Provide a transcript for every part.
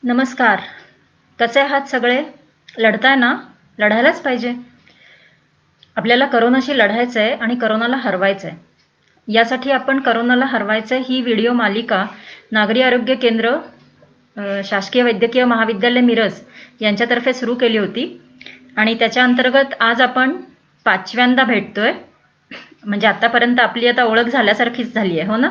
नमस्कार. कसे आहात सगळे? लढताय ना? लढायलाच पाहिजे. आपल्याला करोनाशी लढायचं आहे आणि करोनाला हरवायचं आहे. यासाठी आपण करोनाला हरवायचं ही व्हिडिओ मालिका नागरी आरोग्य केंद्र शासकीय वैद्यकीय महाविद्यालय मिरज यांच्यातर्फे सुरू केली होती आणि त्याच्या अंतर्गत आज आपण 5व्यांदा भेटतोय. म्हणजे आतापर्यंत आपली आता ओळख झाल्यासारखीच झाली आहे, हो ना?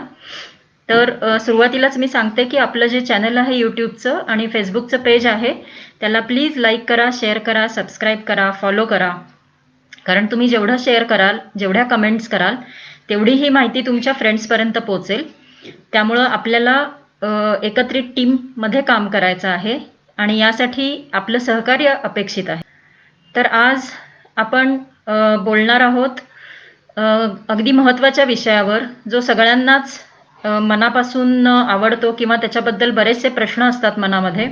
तर सुरुवातीलाच मी सांगते की आपलं जे चॅनल आहे यूट्यूबचं आणि फेसबुकचं पेज आहे त्याला प्लीज लाईक करा, शेअर करा, सबस्क्राईब करा, फॉलो करा. कारण तुम्ही जेवढं शेअर कराल, जेवढ्या कमेंट्स कराल, तेवढी ही माहिती तुमच्या फ्रेंड्सपर्यंत पोहोचेल. त्यामुळं आपल्याला एकत्रित टीममध्ये काम करायचं आहे आणि यासाठी आपलं सहकार्य अपेक्षित आहे. तर आज आपण बोलणार आहोत अगदी महत्त्वाच्या विषयावर, जो सगळ्यांनाच मनापासून आवडतो किंवा त्याच्याबद्दल बरेचसे प्रश्न असतात मनामध्ये.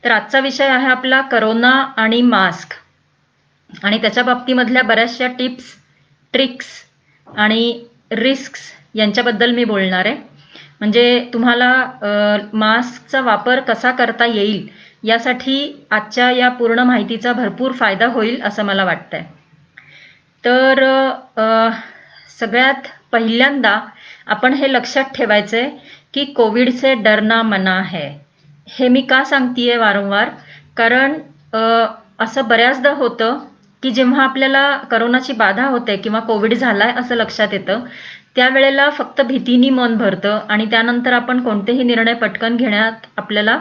तर आजचा विषय आहे आपला करोना आणि मास्क आणि त्याच्या बाबतीमधल्या बऱ्याचशा टिप्स, ट्रिक्स आणि रिस्क्स यांच्याबद्दल मी बोलणार आहे. म्हणजे तुम्हाला मास्कचा वापर कसा करता येईल यासाठी आजच्या या पूर्ण माहितीचा भरपूर फायदा होईल असं मला वाटतंय. तर सगळ्यात पहिल्यांदा आपण हे लक्षात ठेवायचंय की कोविड से डरना मना है. हे मी का सांगतेय वारंवार? कारण असं बऱ्याचदा होतं की जेव्हा आपल्याला करोनाची बाधा होते किंवा कोविड झालाय असं लक्षात येतं, त्यावेळेला फक्त भीतीनी मन भरतं आणि त्यानंतर आपण कोणतेही निर्णय पटकन घेण्यात आपल्याला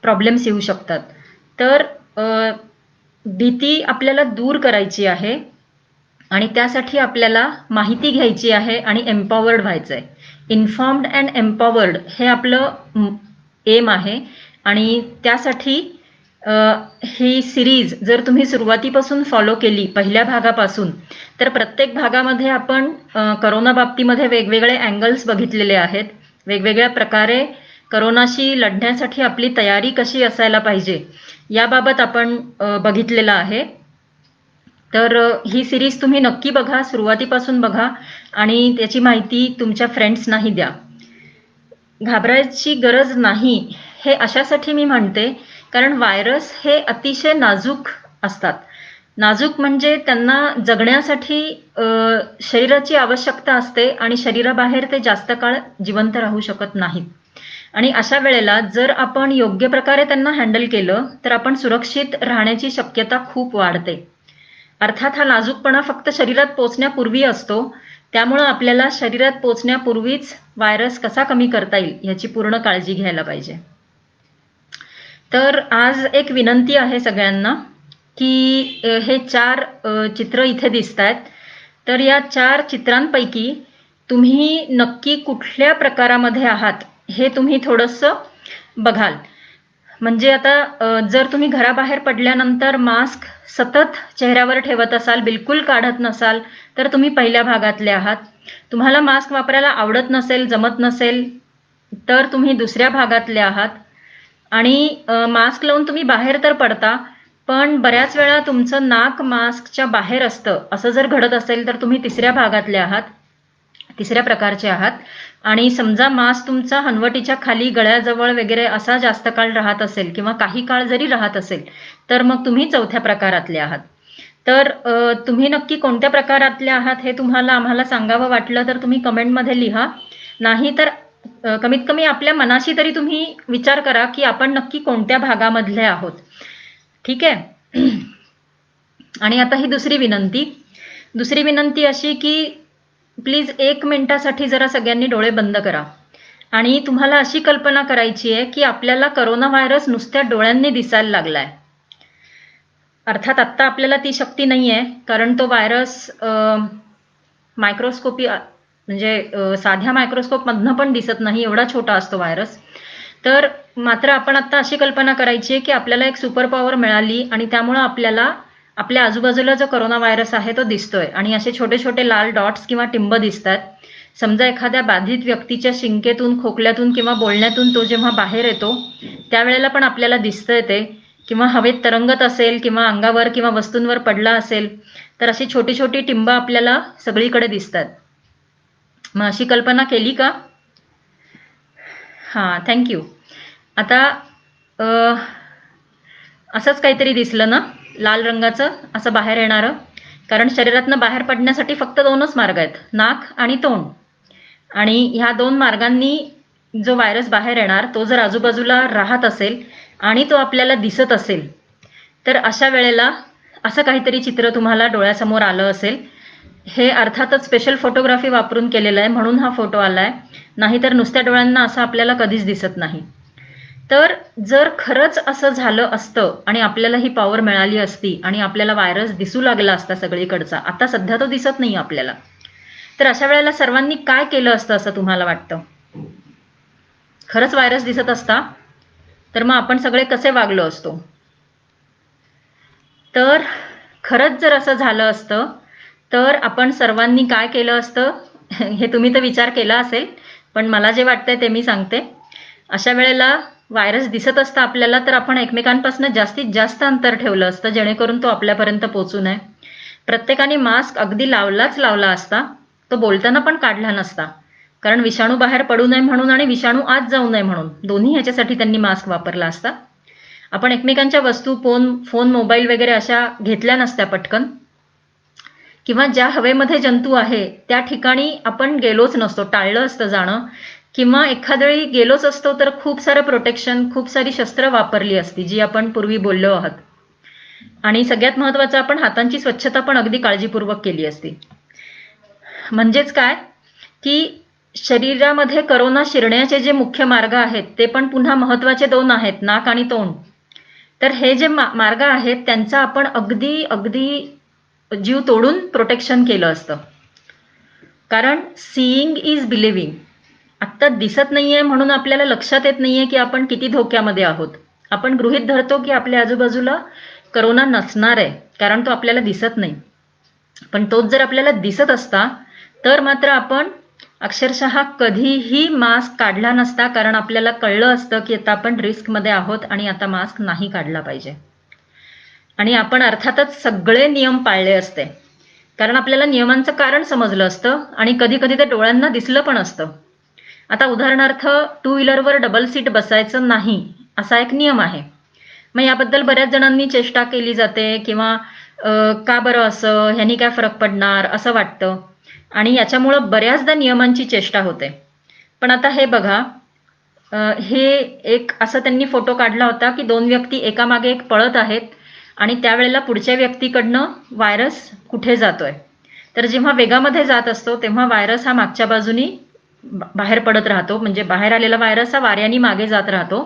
प्रॉब्लेम्स येऊ शकतात. तर भीती आपल्याला दूर करायची आहे आणि त्यासाठी आपल्याला माहिती घ्यायची आहे आणि एम्पॉवर्ड व्हायचं आहे. इन्फॉर्म्ड अँड एम्पॉवर्ड हे आपलं एम आहे आणि त्यासाठी ही सिरीज जर तुम्ही सुरुवातीपासून फॉलो केली, पहिल्या भागापासून, तर प्रत्येक भागामध्ये आपण करोना बाबतीमध्ये वेगवेगळे अँगल्स बघितलेले आहेत. वेगवेगळ्या प्रकारे करोनाशी लढण्यासाठी आपली तयारी कशी असायला पाहिजे याबाबत आपण बघितलेलं आहे. तर ही सिरीज तुम्ही नक्की बघा, सुरुवातीपासून बघा आणि त्याची माहिती तुमच्या फ्रेंड्सनाही द्या. घाबरायची गरज नाही हे अशासाठी मी म्हणते कारण व्हायरस हे अतिशय नाजूक असतात. नाजूक म्हणजे त्यांना जगण्यासाठी शरीराची आवश्यकता असते आणि शरीराबाहेर ते जास्त काळ जिवंत राहू शकत नाहीत. आणि अशा वेळेला जर आपण योग्य प्रकारे त्यांना हँडल केलं तर आपण सुरक्षित राहण्याची शक्यता खूप वाढते. अर्थात हा नाजूकपणा फक्त शरीरात पोचण्यापूर्वी असतो, त्यामुळं आपल्याला शरीरात पोचण्यापूर्वीच व्हायरस कसा कमी करता येईल याची पूर्ण काळजी घ्यायला पाहिजे. तर आज एक विनंती आहे सगळ्यांना की हे 4 चित्र इथे दिसत आहेत. तर या 4 चित्रांपैकी तुम्ही नक्की कुठल्या प्रकारामध्ये आहात हे तुम्ही थोडंसं बघाल. म्हणजे आता जर तुम्ही घराबाहेर पडल्यानंतर मास्क सतत चेहऱ्यावर ठेवत असाल, बिलकुल काढत नसाल, तर तुम्ही पहिल्या भागातले आहात. तुम्हाला मास्क वापरायला आवडत नसेल, जमत नसेल, तर तुम्ही दुसऱ्या भागातले आहात. आणि मास्क लावून तुम्ही बाहेर तर पडता, पण बऱ्याच वेळा तुमचं नाक मास्कच्या बाहेर असतं. असं जर घडत असेल तर तुम्ही तिसऱ्या भागातले आहात, तिसऱ्या प्रकारचे आहात. आणि समजा मास्क तुमचा हनवटीच्या खाली गळ्याजवळ वगैरे असा जास्त काळ राहत असेल किंवा काही काळ जरी राहत असेल तर मग तुम्ही चौथ्या प्रकारातले आहात. तर तुम्ही नक्की कोणत्या प्रकारातले आहात हे तुम्हाला आम्हाला सांगावं वाटलं तर तुम्ही कमेंटमध्ये लिहा. नाही तर कमीत कमी आपल्या मनाशी तरी तुम्ही विचार करा की आपण नक्की कोणत्या भागामधले आहोत. ठीक आहे? आणि आता ही दुसरी विनंती अशी की प्लीज 1 मिनिटासाठी जरा सगळ्यांनी डोळे बंद करा आणि तुम्हाला अशी कल्पना करायची आहे की आपल्याला करोना व्हायरस नुसत्या डोळ्यांनी दिसायला लागलाय. अर्थात आत्ता आपल्याला ती शक्ती नाही आहे कारण तो व्हायरस मायक्रोस्कोपी म्हणजे साध्या मायक्रोस्कोपमधनं पण दिसत नाही, एवढा छोटा असतो व्हायरस. तर मात्र आपण आता अशी कल्पना करायची आहे की आपल्याला एक सुपर पॉवर मिळाली आणि त्यामुळं आपल्याला आपल्या आजूबाजूला जो करोना व्हायरस आहे तो दिसतोय आणि असे छोटे छोटे लाल डॉट्स किंवा टिंब दिसतात. समजा एखाद्या बाधित व्यक्तीच्या शिंकेतून, खोकल्यातून किंवा बोलण्यातून तो जेव्हा बाहेर येतो त्यावेळेला पण आपल्याला दिसतंय ते, किंवा हवेत तरंगत असेल किंवा अंगावर किंवा वस्तूंवर पडला असेल तर अशी छोटी छोटी टिंब आपल्याला सगळीकडे दिसतात. मग अशी कल्पना केली का? हां, थँक्यू. आता असंच काहीतरी दिसलं ना, लाल रंगाचं असं बाहेर येणारं. कारण शरीरातनं बाहेर पडण्यासाठी फक्त 2च मार्ग आहेत, नाक आणि तोंड. आणि ह्या 2 मार्गांनी जो व्हायरस बाहेर येणार तो जर आजूबाजूला राहत असेल आणि तो आपल्याला दिसत असेल, तर अशा वेळेला असं काहीतरी चित्र तुम्हाला डोळ्यासमोर आलं असेल. हे अर्थातच स्पेशल फोटोग्राफी वापरून केलेलं आहे म्हणून हा फोटो आलाय, नाहीतर नुसत्या डोळ्यांना असं आपल्याला कधीच दिसत नाही. तर जर खरंच असं झालं असतं आणि आपल्याला ही पॉवर मिळाली असती आणि आपल्याला व्हायरस दिसू लागला असता सगळीकडचा, आता सध्या तो दिसत नाही आपल्याला, तर अशा वेळेला सर्वांनी काय केलं असतं असं तुम्हाला वाटतं? खरंच व्हायरस दिसत असता तर मग आपण सगळे कसे वागलो असतो? तर खरंच जर असं झालं असतं तर आपण सर्वांनी काय केलं असतं हे तुम्ही तर विचार केला असेल, पण मला जे वाटतंय ते मी सांगते. अशा वेळेला व्हायरस दिसत असता आपल्याला तर आपण एकमेकांपासून जास्तीत जास्त अंतर ठेवलं असतं जेणेकरून तो आपल्यापर्यंत पोहोचू नये. प्रत्येकाने मास्क अगदी लावलाच लावला असता, तो बोलताना पण काढला नसता. कारण विषाणू बाहेर पडू नये म्हणून आणि विषाणू आत जाऊ नये म्हणून दोन्ही ह्याच्यासाठी त्यांनी मास्क वापरला असता. आपण एकमेकांच्या वस्तू फोन मोबाईल वगैरे अशा घेतल्या नसत्या पटकन, किंवा ज्या हवेमध्ये जंतू आहे त्या ठिकाणी आपण गेलोच नसतो, टाळलं असतं जाणं. किंवा एखाद्या वेळी गेलोच असतो तर खूप सारं प्रोटेक्शन, खूप सारी शस्त्र वापरली असती जी आपण पूर्वी बोललो आहोत. आणि सगळ्यात महत्त्वाचं, आपण हातांची स्वच्छता पण अगदी काळजीपूर्वक केली असती. म्हणजेच काय की शरीरामध्ये करोना शिरण्याचे जे मुख्य मार्ग आहेत ते पण पुन्हा महत्त्वाचे 2 आहेत, नाक आणि तोंड. तर हे जे मार्ग आहेत त्यांचा आपण अगदी अगदी जीव तोडून प्रोटेक्शन केलं असतं. कारण सीइंग इज बिलिव्हिंग. आत्ता दिसत नाहीये म्हणून आपल्याला लक्षात येत नाहीये की आपण किती धोक्यामध्ये आहोत. आपण गृहीत धरतो की आपल्या आजूबाजूला करोना नसणार आहे कारण तो आपल्याला दिसत नाही. पण तोच जर आपल्याला दिसत असता तर मात्र आपण अक्षरशः कधीही मास्क काढला नसता, कारण आपल्याला कळलं असतं की आता आपण रिस्कमध्ये आहोत आणि आता मास्क नाही काढला पाहिजे. आणि आपण अर्थातच सगळे नियम पाळले असते, कारण आपल्याला नियमांचं कारण समजलं असतं आणि कधी कधी ते डोळ्यांना दिसलं पण असतं. आता उदाहरणार्थ 2 व्हीलरवर डबल सीट बसायचं नाही असा एक नियम आहे. मग याबद्दल बऱ्याच जणांनी चेष्टा केली जाते किंवा का बरं असं, ह्यानी काय फरक पडणार असं वाटतं आणि याच्यामुळं बऱ्याचदा नियमांची चेष्टा होते. पण आता हे बघा, हे एक असं त्यांनी फोटो काढला होता की 2 व्यक्ती एकामागे एक पळत आहेत आणि त्यावेळेला पुढच्या व्यक्तीकडनं व्हायरस कुठे जातोय. तर जेव्हा वेगामध्ये जात असतो तेव्हा व्हायरस हा मागच्या बाजूनी बाहेर पडत राहतो, म्हणजे बाहेर आलेला व्हायरस हा वाऱ्याने मागे जात राहतो.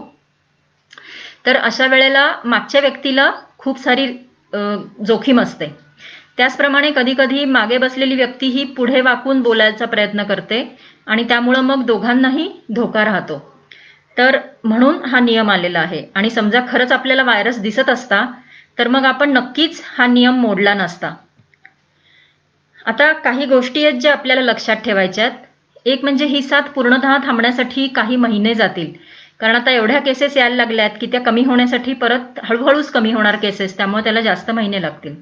तर अशा वेळेला मागच्या व्यक्तीला खूप सारी जोखीम असते. त्याचप्रमाणे कधी कधी मागे बसलेली व्यक्ती ही पुढे वाकून बोलायचा प्रयत्न करते आणि त्यामुळं मग दोघांनाही धोका राहतो. तर म्हणून हा नियम आलेला आहे. आणि समजा खरंच आपल्याला व्हायरस दिसत असता तर मग आपण नक्कीच हा नियम मोडला नसता. आता काही गोष्टी आहेत ज्या आपल्याला लक्षात ठेवायच्या आहेत. एक म्हणजे ही साथ पूर्णतः थांबण्यासाठी काही महिने जातील, कारण आता एवढ्या केसेस यायला लागल्यात की त्या कमी होण्यासाठी परत हळूहळूच कमी होणार केसेस, त्यामुळे त्याला जास्त महिने लागतील.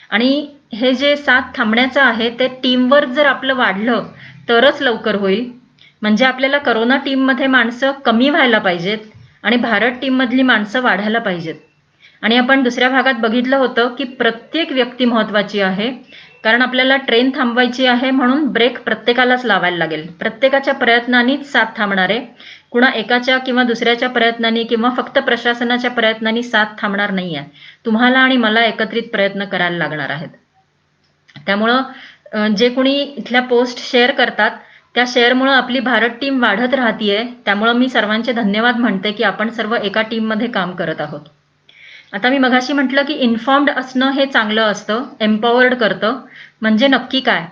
आणि हे जे साथ थांबण्याचं आहे ते टीमवर्क जर आपलं वाढलं तरच लवकर होईल. म्हणजे आपल्याला करोना टीममध्ये माणसं कमी व्हायला पाहिजेत आणि भारत टीममधली माणसं वाढायला पाहिजेत. आणि आपण दुसऱ्या भागात बघितलं होतं की प्रत्येक व्यक्ती महत्त्वाची आहे, कारण आपल्याला ट्रेन थांबवायची आहे म्हणून ब्रेक प्रत्येकालाच लावायला लागेल. प्रत्येकाच्या प्रयत्नांनीच साथ थांबणार आहे, कुणा एकाच्या किंवा दुसऱ्याच्या प्रयत्नांनी किंवा फक्त प्रशासनाच्या प्रयत्नांनी साथ थांबणार नाहीये. तुम्हाला आणि मला एकत्रित प्रयत्न करायला लागणार आहेत. त्यामुळं जे कोणी इथल्या पोस्ट शेअर करतात त्या शेअरमुळं आपली भारत टीम वाढत राहतीये. त्यामुळं मी सर्वांचे धन्यवाद म्हणते की आपण सर्व एका टीममध्ये काम करत आहोत. आता मी मगाशी म्हटलं की इन्फॉर्म्ड असणं हे चांगलं असतं, एम्पॉवर्ड करतं. म्हणजे नक्की काय,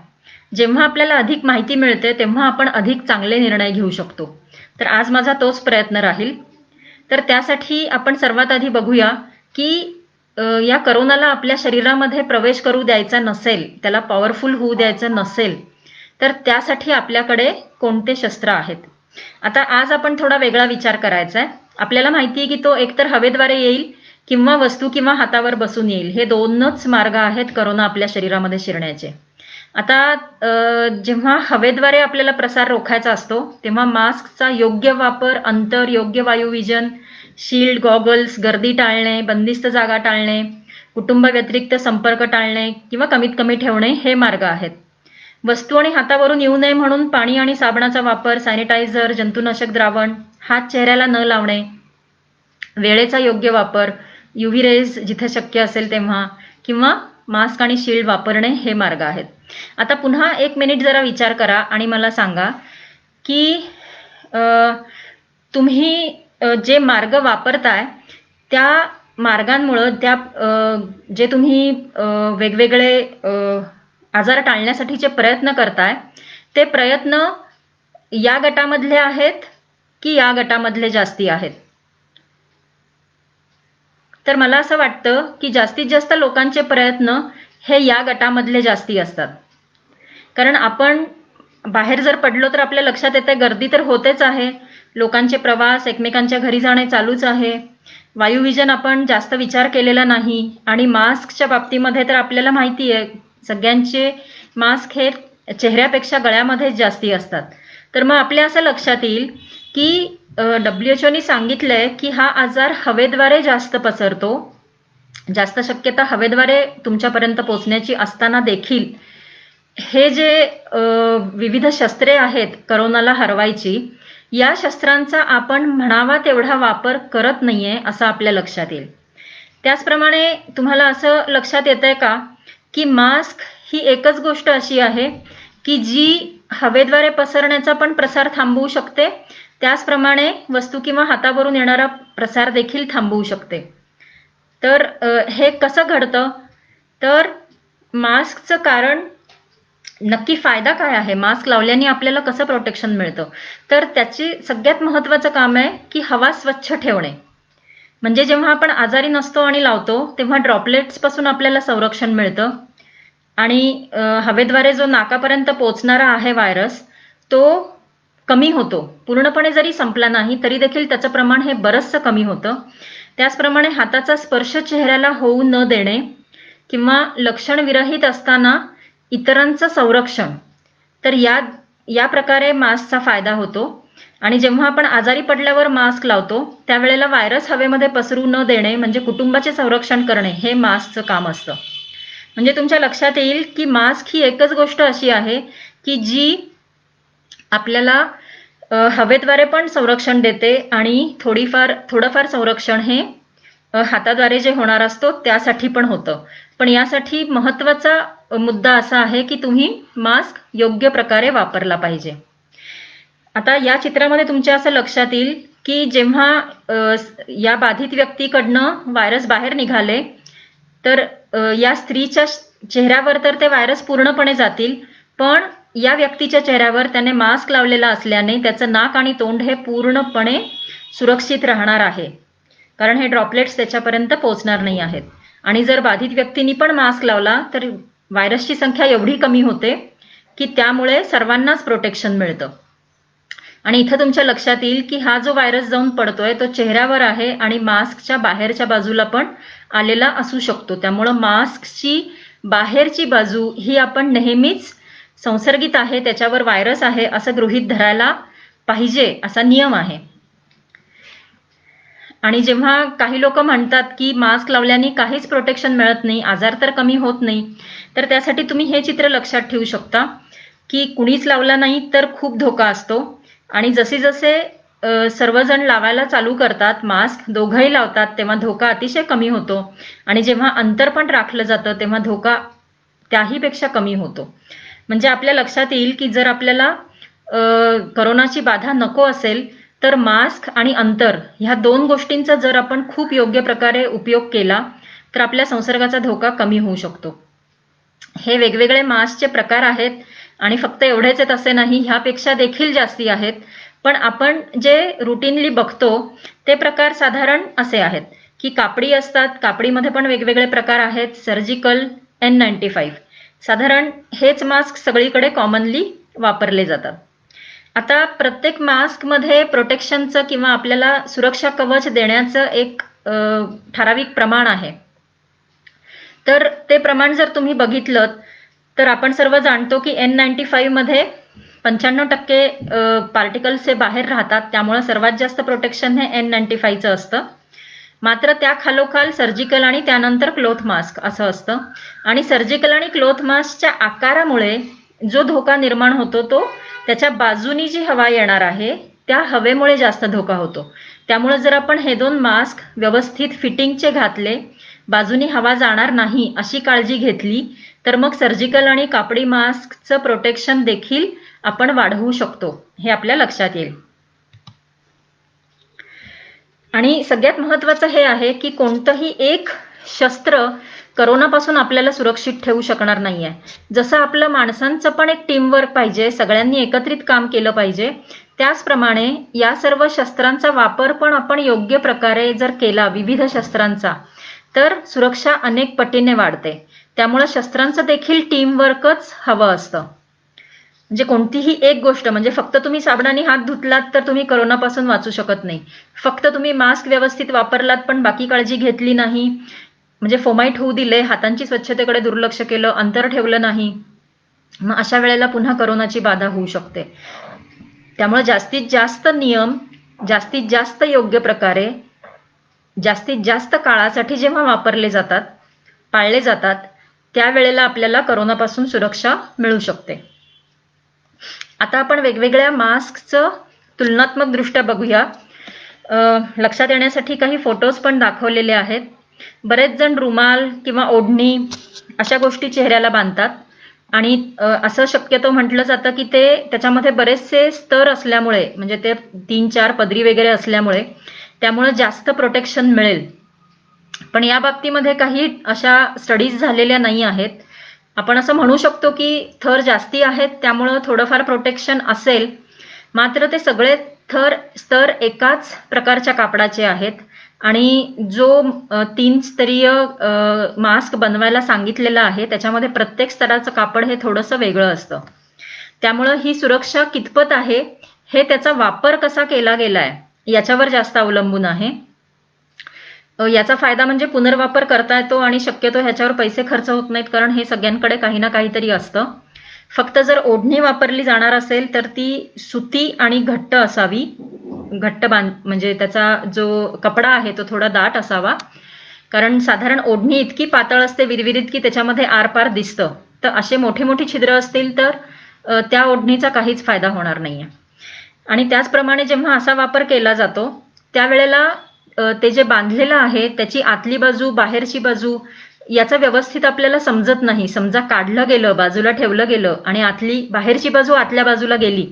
जेव्हा आपल्याला अधिक माहिती मिळते तेव्हा आपण अधिक चांगले निर्णय घेऊ शकतो. तर आज माझा तोच प्रयत्न राहील. तर त्यासाठी आपण सर्वात आधी बघूया की या करोनाला आपल्या शरीरामध्ये प्रवेश करू द्यायचा नसेल, त्याला पॉवरफुल होऊ द्यायचं नसेल तर त्यासाठी आपल्याकडे कोणते शस्त्र आहेत. आता आज आपण थोडा वेगळा विचार करायचा आहे. आपल्याला माहिती आहे की तो एकतर हवेद्वारे येईल किंवा वस्तू किंवा हातावर बसून येईल. हे 2च मार्ग आहेत करोना आपल्या शरीरामध्ये शिरण्याचे. आता जेव्हा हवेद्वारे आपल्याला प्रसार रोखायचा असतो तेव्हा मास्कचा योग्य वापर, अंतर, योग्य वायुविजन शील्ड, गॉगल्स, गर्दी टाळणे, बंदिस्त जागा टाळणे, कुटुंब व्यतिरिक्त संपर्क टाळणे किंवा कमीत कमी ठेवणे हे मार्ग आहेत. वस्तू आणि हातावरून येऊ नये म्हणून पाणी आणि साबणाचा वापर, सॅनिटायझर, जंतुनाशक द्रावण, हात चेहऱ्याला न लावणे, वेळेचा योग्य वापर, UV रेज जिथे शक्य असेल तेव्हा, किंवा मास्क आणि शील्ड वापरणे हे मार्ग आहेत. आता पुन्हा 1 मिनिट जरा विचार करा आणि मला सांगा की तुम्ही जे मार्ग वापरताय त्या मार्गांमुळं जे तुम्ही वेगवेगळे आजार टाळण्यासाठीचे प्रयत्न करताय ते प्रयत्न या गटामधले आहेत की या गटामधले जास्ती आहेत? तर मला असं वाटतं की जास्तीत जास्त लोकांचे प्रयत्न हे या गटामधले जास्ती असतात. कारण आपण बाहेर जर पडलो तर आपल्या लक्षात येते गर्दी तर होतेच आहे, लोकांचे प्रवास, एकमेकांच्या घरी जाणे चालूच आहे, वायुविजन आपण जास्त विचार केलेला नाही, आणि मास्कच्या बाबतीमध्ये तर आपल्याला माहिती आहे सगळ्यांचे मास्क हे चेहऱ्यापेक्षा गळ्यामध्येच जास्ती असतात. तर मग आपल्या असं लक्षात येईल की WHO सांगितलंय की हा आजार हवेद्वारे जास्त पसरतो, जास्त शक्यता हवेद्वारे तुमच्यापर्यंत पोहोचण्याची असताना देखील हे जे विविध शस्त्रे आहेत करोनाला हरवायची, या शस्त्रांचा आपण म्हणावा तेवढा वापर करत नाहीये असं आपल्या लक्षात येईल. त्याचप्रमाणे तुम्हाला असं लक्षात येतंय का की मास्क ही एकच गोष्ट अशी आहे की जी हवेद्वारे पसरण्याचा पण प्रसार थांबवू शकते, त्याचप्रमाणे वस्तू किंवा हातावरून येणारा प्रसार देखील थांबवू शकते. तर हे कसं घडतं? तर मास्कचं कारण नक्की फायदा काय आहे, मास्क लावल्याने आपल्याला कसं प्रोटेक्शन मिळतं? तर त्याची सगळ्यात महत्त्वाचं काम आहे की हवा स्वच्छ ठेवणे. म्हणजे जेव्हा आपण आजारी नसतो आणि लावतो तेव्हा ड्रॉपलेट्स पासून आपल्याला संरक्षण मिळतं, आणि हवेद्वारे जो नाकापर्यंत पोहोचणारा आहे व्हायरस तो कमी होतो. पूर्णपणे जरी संपला नाही तरी देखील त्याचं प्रमाण हे बरंचसं कमी होतं. त्याचप्रमाणे हाताचा स्पर्श चेहऱ्याला होऊ न देणे किंवा लक्षण विरहित असताना इतरांचं संरक्षण, तर या प्रकारे मास्कचा फायदा होतो. आणि जेव्हा आपण आजारी पडल्यावर मास्क लावतो त्यावेळेला व्हायरस हवेमध्ये पसरू न देणे म्हणजे कुटुंबाचे संरक्षण करणे हे मास्कचं काम असतं. म्हणजे तुमच्या लक्षात येईल की मास्क ही एकच गोष्ट अशी आहे की जी आपल्याला हवेद्वारे पण संरक्षण देते, आणि थोडंफार संरक्षण हे हाताद्वारे जे होणार असतो त्यासाठी पण होतं. पण यासाठी महत्त्वाचा मुद्दा असा आहे की तुम्ही मास्क योग्य प्रकारे वापरला पाहिजे. आता या चित्रामध्ये तुमच्या असं लक्षात येईल की जेव्हा या बाधित व्यक्तीकडनं व्हायरस बाहेर निघाले तर या स्त्रीच्या चेहऱ्यावर तर ते व्हायरस पूर्णपणे जातील, पण या व्यक्तीच्या चेहऱ्यावर त्याने मास्क लावलेला असल्याने त्याचं नाक आणि तोंड हे पूर्णपणे सुरक्षित राहणार आहे, कारण हे ड्रॉपलेट्स त्याच्यापर्यंत पोहोचणार नाही आहेत. आणि जर बाधित व्यक्तींनी पण मास्क लावला तर व्हायरसची संख्या एवढी कमी होते की त्यामुळे सर्वांनाच प्रोटेक्शन मिळतं. आणि इथं तुमच्या लक्षात येईल की हा जो व्हायरस जाऊन पडतोय तो चेहऱ्यावर आहे आणि मास्कच्या बाहेरच्या बाजूला पण आलेला असू शकतो. त्यामुळं मास्कची बाहेरची बाजू ही आपण नेहमीच संसर्गित आहे, त्याच्यावर व्हायरस आहे असं गृहीत धरायला पाहिजे, असा नियम आहे. आणि जेव्हा काही लोक म्हणतात की मास्क लावल्याने काहीच प्रोटेक्शन मिळत नाही, आजार तर कमी होत नाही, तर त्यासाठी तुम्ही हे चित्र लक्षात ठेवू शकता की कुणीच लावला नाही तर खूप धोका असतो, आणि जसे जसे सर्वजण लावायला चालू करतात, मास्क दोघंही लावतात, तेव्हा धोका अतिशय कमी होतो. आणि जेव्हा अंतर पण राखलं जातं तेव्हा धोका त्याहीपेक्षा कमी होतो. म्हणजे आपल्या लक्षात येईल की जर आपल्याला करोनाची बाधा नको असेल तर मास्क आणि अंतर ह्या दोन गोष्टींचा जर आपण खूप योग्य प्रकारे उपयोग केला तर आपल्या संसर्गाचा धोका कमी होऊ शकतो. हे वेगवेगळे मास्कचे प्रकार आहेत आणि फक्त एवढेच आहेत असे नाही, ह्यापेक्षा देखील जास्ती आहेत. पण आपण जे रुटीनली बघतो ते प्रकार साधारण असे आहेत की कापडी असतात, कापडीमध्ये पण वेगवेगळे प्रकार आहेत, सर्जिकल, N95, साधारण हेच मास्क सगळीकडे कॉमनली वापरले जातात. आता प्रत्येक मास्कमध्ये प्रोटेक्शनचं किंवा आपल्याला सुरक्षा कवच देण्याचं एक ठराविक प्रमाण आहे. तर ते प्रमाण जर तुम्ही बघितलं तर आपण सर्व जाणतो की N95 मध्ये 95% पार्टिकल्स हे बाहेर राहतात, त्यामुळे सर्वात जास्त प्रोटेक्शन हे N95चं असतं. मात्र त्या खालोखाल सर्जिकल आणि त्यानंतर क्लॉथ मास्क असं असतं. आणि सर्जिकल आणि क्लॉथ मास्कच्या आकारामुळे जो धोका निर्माण होतो तो त्याच्या बाजूनी जी हवा येणार आहे त्या हवेमुळे जास्त धोका होतो. त्यामुळे जर आपण हे दोन मास्क व्यवस्थित फिटिंगचे घातले, बाजूनी हवा जाणार नाही अशी काळजी घेतली, तर मग सर्जिकल आणि कापडी मास्कचं प्रोटेक्शन देखील आपण वाढवू शकतो, हे आपल्या लक्षात येईल. आणि सगळ्यात महत्त्वाचं हे आहे की कोणतंही एक शस्त्र करोनापासून आपल्याला सुरक्षित ठेवू शकणार नाहीये. जसं आपलं माणसांचं पण एक टीमवर्क पाहिजे, सगळ्यांनी एकत्रित काम केलं पाहिजे, त्याचप्रमाणे या सर्व शस्त्रांचा वापर पण आपण योग्य प्रकारे जर केला, विविध शस्त्रांचा, तर सुरक्षा अनेक पटीने वाढते. त्यामुळे शस्त्रांचं देखील टीमवर्कच हवं असतं. म्हणजे कोणतीही एक गोष्ट, म्हणजे फक्त तुम्ही साबणाने हात धुतलात तर तुम्ही करोनापासून वाचू शकत नाही. फक्त तुम्ही मास्क व्यवस्थित वापरलात पण बाकी काळजी घेतली नाही, म्हणजे फोमाईट होऊ दिले, हातांची स्वच्छतेकडे दुर्लक्ष केलं, अंतर ठेवलं नाही, मग अशा वेळेला पुन्हा करोनाची बाधा होऊ शकते. त्यामुळे जास्तीत जास्त नियम जास्तीत जास्त योग्य प्रकारे जास्तीत जास्त काळासाठी जेव्हा वापरले जातात, पाळले जातात, त्यावेळेला आपल्याला करोनापासून सुरक्षा मिळू शकते. आता आपण वेगवेगळ्या मास्कचं तुलनात्मक दृष्ट्या बघूया. लक्षात येण्यासाठी काही फोटोज पण दाखवलेले आहेत. बरेच जण रुमाल किंवा ओढणी अशा गोष्टी चेहऱ्याला बांधतात आणि असं शक्यतो म्हटलं जातं की ते त्याच्यामध्ये बरेचसे स्तर असल्यामुळे, म्हणजे ते 3-4 पदरी वगैरे असल्यामुळे त्यामुळे जास्त प्रोटेक्शन मिळेल. पण या बाबतीमध्ये काही अशा स्टडीज झालेल्या नाही आहेत. आपण असं म्हणू शकतो की थर जास्ती आहेत त्यामुळं थोडंफार प्रोटेक्शन असेल, मात्र ते सगळे स्तर एकाच प्रकारच्या कापडाचे आहेत आणि जो 3 स्तरीय मास्क बनवायला सांगितलेला आहे त्याच्यामध्ये प्रत्येक स्तराचं कापड हे थोडंसं वेगळं असतं. त्यामुळं ही सुरक्षा कितपत आहे हे त्याचा वापर कसा केला गेलाय याच्यावर जास्त अवलंबून आहे. याचा फायदा म्हणजे पुनर्वापर करता येतो आणि शक्यतो ह्याच्यावर पैसे खर्च होत नाहीत, कारण हे सगळ्यांकडे काही ना काहीतरी असतं. फक्त जर ओढणी वापरली जाणार असेल तर ती सुती आणि घट्ट असावी, घट्ट म्हणजे त्याचा जो कपडा आहे तो थोडा दाट असावा, कारण साधारण ओढणी इतकी पातळ असते विरविरीत की त्याच्यामध्ये आरपार दिसतं. तर असे मोठी मोठी छिद्र असतील तर त्या ओढणीचा काहीच फायदा होणार नाहीये. आणि त्याचप्रमाणे जेव्हा असा वापर केला जातो त्यावेळेला ते जे बांधलेलं आहे त्याची आतली बाजू बाहेरची बाजू याचा व्यवस्थित आपल्याला समजत नाही. समजा काढलं गेलं, बाजूला ठेवलं गेलं आणि बाहेरची बाजू आतल्या बाजूला गेली,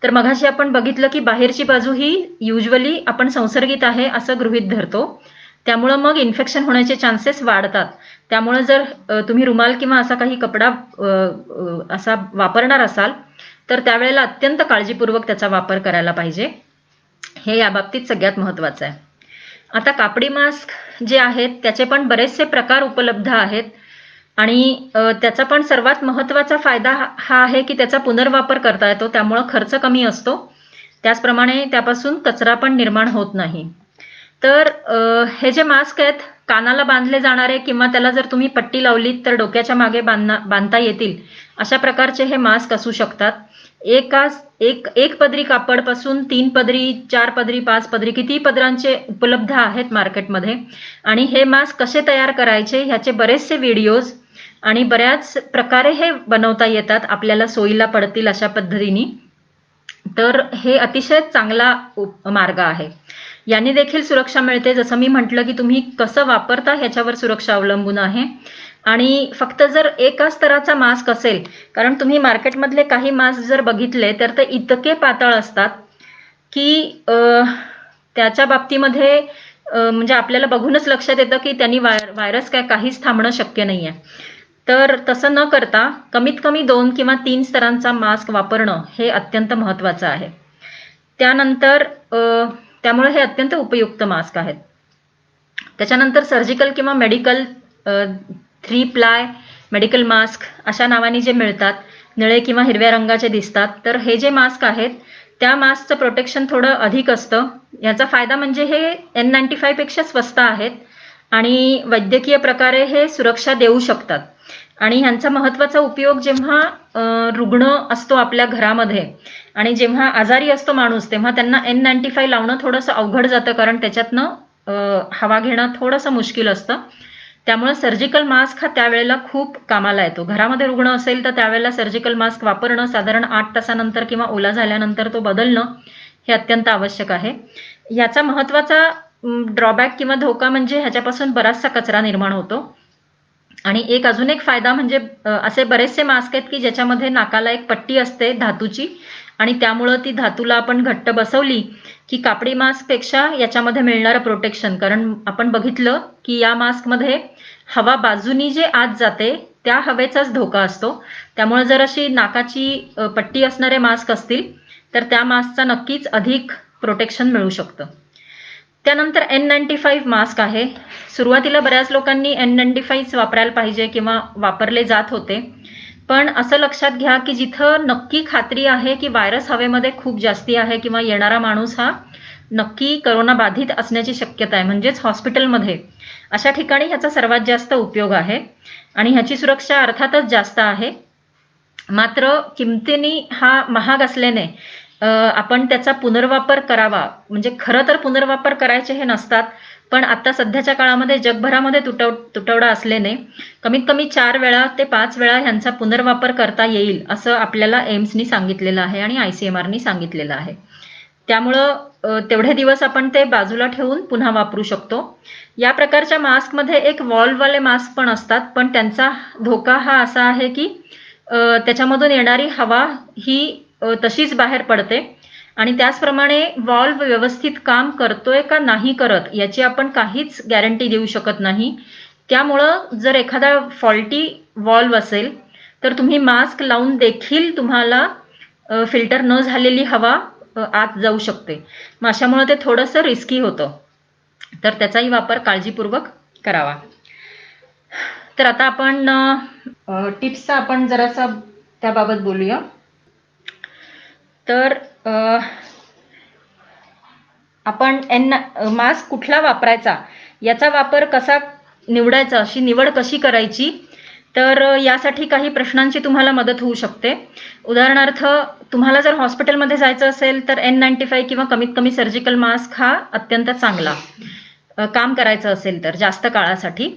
तर मघाशी आपण बघितलं की बाहेरची बाजू ही युजली आपण संसर्गित आहे असं गृहीत धरतो. त्यामुळं मग इन्फेक्शन होण्याचे चान्सेस वाढतात. त्यामुळे जर तुम्ही रुमाल किंवा असा काही कपडा असा वापरणार असाल तर त्यावेळेला अत्यंत काळजीपूर्वक त्याचा वापर करायला पाहिजे. हे या बाबतीत सगळ्यात महत्त्वाचं आहे. आता कापडी मास्क जे आहेत त्याचे पण बरेचसे प्रकार उपलब्ध आहेत आणि त्याचा पण सर्वात महत्त्वाचा फायदा हा आहे की त्याचा पुनर्वापर करता येतो, त्यामुळे खर्च कमी असतो. त्याचप्रमाणे त्यापासून कचरा पण निर्माण होत नाही. तर हे जे मास्क आहेत कानाला बांधले जाणारे किंवा त्याला जर तुम्ही पट्टी लावलीत तर डोक्याच्या मागे बांधता येतील अशा प्रकारचे हे मास्क असू शकतात. एक पदरी कापड पासून 3 पदरी, 4 पदरी, 5 पदरी, किती पदरांचे उपलब्ध आहेत मार्केटमध्ये. आणि हे मास्क कसे तयार करायचे ह्याचे बरेचसे व्हिडिओज आणि बऱ्याच प्रकारे हे बनवता येतात, आपल्याला सोयीला पडतील अशा पद्धतीने. तर हे अतिशय चांगला मार्ग आहे. याने देखील सुरक्षा मिळते. जसं मी म्हटलं की तुम्ही कसं वापरता ह्याच्यावर सुरक्षा अवलंबून आहे. आणि फक्त जर एका स्तराचा मास्क असेल, कारण तुम्ही मार्केटमधले काही मास्क जर बघितले तर ते इतके पातळ असतात की त्याच्या बाबतीमध्ये म्हणजे आपल्याला बघूनच लक्षात येतं की त्यांनी व्हायरस काहीच थांबणं शक्य नाहीये. तर तसं न करता कमीत कमी 2 किंवा 3 स्तरांचा मास्क वापरणं हे अत्यंत महत्त्वाचं आहे. त्यानंतर त्यामुळे हे अत्यंत उपयुक्त मास्क आहेत. त्याच्यानंतर सर्जिकल किंवा मेडिकल 3 प्लाय मेडिकल मास्क अशा नावाने जे मिळतात, निळे किंवा हिरव्या रंगाचे दिसतात, तर हे जे मास्क आहेत त्या मास्कचं प्रोटेक्शन थोडं अधिक असतं. याचा फायदा म्हणजे हे N95 पेक्षा स्वस्त आहेत आणि वैद्यकीय प्रकारे हे सुरक्षा देऊ शकतात. आणि ह्यांचा महत्त्वाचा उपयोग जेव्हा रुग्ण असतो आपल्या घरामध्ये आणि जेव्हा आजारी असतो माणूस, तेव्हा त्यांना N95 लावणं थोडंसं अवघड जातं, कारण त्याच्यातनं हवा घेणं थोडंसं मुश्किल असतं. त्यामुळे सर्जिकल मास्क हा त्यावेळेला खूप कामाला येतो. घरामध्ये रुग्ण असेल तर त्यावेळेला सर्जिकल मास्क वापरणं, साधारण 8 तासानंतर किंवा ओला झाल्यानंतर तो बदलणं हे अत्यंत आवश्यक आहे. याचा महत्त्वाचा ड्रॉबॅक किंवा धोका म्हणजे ह्याच्यापासून बराचसा कचरा निर्माण होतो. आणि अजून एक फायदा म्हणजे असे बरेचसे मास्क आहेत की ज्याच्यामध्ये नाकाला एक पट्टी असते धातूची, आणि त्यामुळं ती धातूला आपण घट्ट बसवली की कापडी मास्क पेक्षा याच्यामध्ये मिळणारं प्रोटेक्शन, कारण आपण बघितलं की या मास्कमध्ये हवा बाजूनी जे आत जाते त्या हवेचाच धोका असतो. त्यामुळे जर अशी नाकाची पट्टी असणारे मास्क असतील तर त्या मास्कचा नक्कीच अधिक प्रोटेक्शन मिळू शकतं. त्यानंतर N95 मास्क आहे. सुरुवातीला बऱ्याच लोकांनी N95 वापरायला पाहिजे किंवा वापरले जात होते, पण असं लक्षात घ्या की जिथं नक्की खात्री आहे की व्हायरस हवेमध्ये खूप जास्ती आहे किंवा येणारा माणूस हा नक्की करोना बाधित असण्याची शक्यता आहे, म्हणजेच हॉस्पिटलमध्ये, अशा ठिकाणी ह्याचा सर्वात जास्त उपयोग आहे आणि ह्याची सुरक्षा अर्थातच जास्त आहे. मात्र किमतीने हा महाग असल्याने आपण त्याचा पुनर्वापर करावा. म्हणजे खरं तर पुनर्वापर करायचे हे नसतात, पण आता सध्याच्या काळामध्ये जगभरामध्ये तुटवडा असल्याने कमीत कमी 4 वेळा ते 5 वेळा ह्यांचा पुनर्वापर करता येईल असं आपल्याला एम्सनी सांगितलेलं आहे आणि ICMRनी सांगितलेलं आहे. त्यामुळं तेवढे दिवस आपण ते बाजूला ठेवून पुन्हा वापरू शकतो. या प्रकारच्या मास्कमध्ये एक वॉल्ववाले मास्क पण असतात, पण त्यांचा धोका हा असा आहे की त्याच्यामधून येणारी हवा ही तशीच बाहेर पडते आणि त्याचप्रमाणे वॉल्व व्यवस्थित काम करतोय का नाही करत याची आपण काहीच गॅरंटी देऊ शकत नाही. त्यामुळं जर एखादा फॉल्टी वॉल्व असेल तर तुम्ही मास्क लावून देखील तुम्हाला फिल्टर न झालेली हवा आत जाऊ शकते. मग अशामुळे ते थोडंसं रिस्की होतं, तर त्याचाही वापर काळजीपूर्वक करावा. तर आता आपण टिप्सचा आपण जरासा त्याबाबत बोलूया. तर आपण मास्क कुठला वापरायचा, याचा वापर कसा निवडायचा, अशी निवड कशी करायची, तर यासाठी काही प्रश्नांची तुम्हाला मदत होऊ शकते. उदाहरणार्थ, तुम्हाला जर हॉस्पिटलमध्ये जायचं असेल तर N95 किंवा कमीत कमी सर्जिकल मास्क हा अत्यंत चांगला काम करायचं असेल तर जास्त काळासाठी.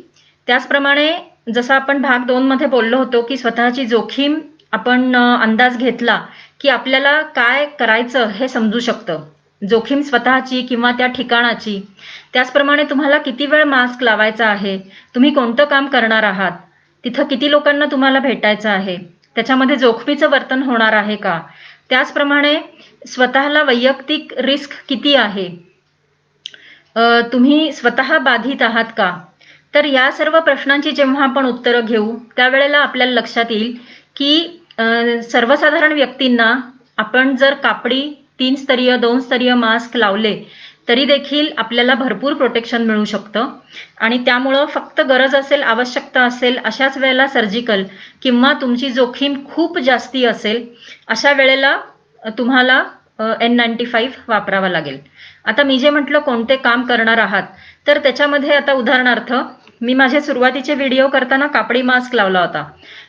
त्याचप्रमाणे जसं आपण भाग 2 मध्ये बोललो होतो की स्वतःची जोखीम आपण अंदाज घेतला की आपल्याला काय करायचं हे समजू शकतं, जोखीम स्वतःची किंवा त्या ठिकाणाची. त्याचप्रमाणे तुम्हाला किती वेळ मास्क लावायचा आहे, तुम्ही कोणतं काम करणार आहात, तिथं किती लोकांना तुम्हाला भेटायचं आहे, त्याच्यामध्ये जोखमीचं वर्तन होणार आहे का, त्याचप्रमाणे स्वतःला वैयक्तिक रिस्क किती आहे, तुम्ही स्वतः बाधित आहात का. तर या सर्व प्रश्नांची जेव्हा आपण उत्तरं घेऊ त्यावेळेला आपल्याला लक्षात येईल की सर्वसाधारण व्यक्तींना आपण जर कापडी 3 स्तरीय 2 स्तरीय मास्क लावले तरी देखील आपल्याला भरपूर प्रोटेक्शन मिळू शकतं. आणि त्यामुळं फक्त गरज असेल, आवश्यकता असेल अशाच वेळेला सर्जिकल, किंवा तुमची जोखीम खूप जास्ती असेल अशा वेळेला तुम्हाला N95 वापरावा लागेल. आता मी जे म्हटलं कोणते काम करणार आहात, तर त्याच्यामध्ये आता उदाहरणार्थ मी माझे सुरुवातीचे व्हिडिओ करताना कापडी मास्क लावला होता,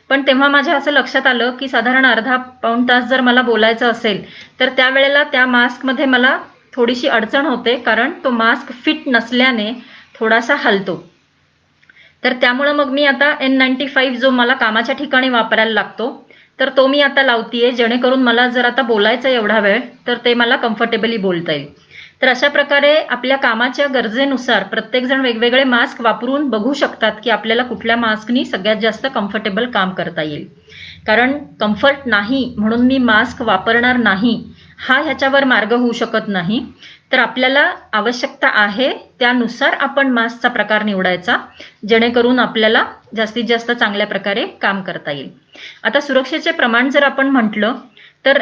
पण तेव्हा माझ्या असं लक्षात आलं की साधारण अर्धा पाऊण तास जर मला बोलायचं असेल तर त्यावेळेला त्या मास्कमध्ये मला थोडीशी अडचण होते, कारण तो मास्क फिट नसल्याने थोडासा हलतो. तर त्यामुळे मग मी आता N95 जो मला कामाच्या ठिकाणी वापरायला लागतो तर तो मी आता लावतीये, जेणेकरून मला जर आता बोलायचं एवढा वेळ तर ते मला कम्फर्टेबली बोलता येईल. तर अशा प्रकारे आपल्या कामाच्या गरजेनुसार प्रत्येकजण वेगवेगळे मास्क वापरून बघू शकतात की आपल्याला कुठल्या मास्कनी सगळ्यात जास्त कम्फर्टेबल काम करता येईल. कारण कम्फर्ट नाही म्हणून मी मास्क वापरणार नाही हा ह्याच्यावर मार्ग होऊ शकत नाही. तर आपल्याला आवश्यकता आहे त्यानुसार आपण मास्कचा प्रकार निवडायचा, जेणेकरून आपल्याला जास्तीत जास्त चांगल्या प्रकारे काम करता येईल. आता सुरक्षेचे प्रमाण जर आपण म्हटलं तर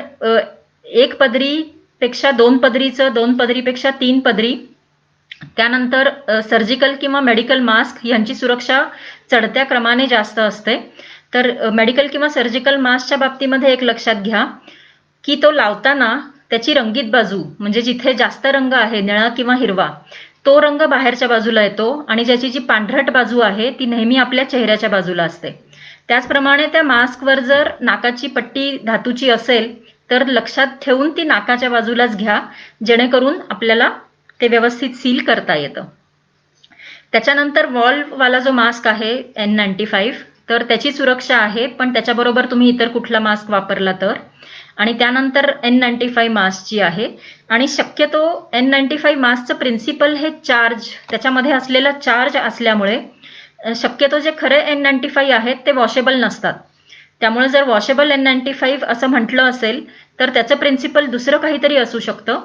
1 पदरी पेक्षा 2 पदरीचं, 2 पदरीपेक्षा 3 पदरी, त्यानंतर सर्जिकल किंवा मेडिकल मास्क यांची सुरक्षा चढत्या क्रमाने जास्त असते. तर मेडिकल किंवा सर्जिकल मास्कच्या बाबतीमध्ये एक लक्षात घ्या की तो लावताना त्याची रंगीत बाजू, म्हणजे जिथे जास्त रंग आहे निळा किंवा हिरवा, तो रंग बाहेरच्या बाजूला येतो आणि ज्याची जी पांढरट बाजू आहे ती नेहमी आपल्या चेहऱ्याच्या बाजूला असते. त्याचप्रमाणे त्या मास्कवर जर नाकाची पट्टी धातूची असेल तर लक्षात ठेवून ती नाकाच्या बाजूलाच घ्या, जेणेकरून आपल्याला ते व्यवस्थित सील करता येतं. त्याच्यानंतर वाला जो मास्क आहे N95, तर त्याची सुरक्षा आहे, पण त्याच्याबरोबर तुम्ही इतर कुठला मास्क वापरला तर. आणि त्यानंतर N95 मास्कची आहे. आणि शक्यतो N95 मास्कचं प्रिन्सिपल हे चार्ज, त्याच्यामध्ये असलेला चार्ज असल्यामुळे शक्यतो जे खरे N95 आहेत ते वॉशेबल नसतात. त्यामुळे जर वॉशेबल N95 असं म्हटलं असेल तर त्याचं प्रिन्सिपल दुसरं काहीतरी असू शकतं.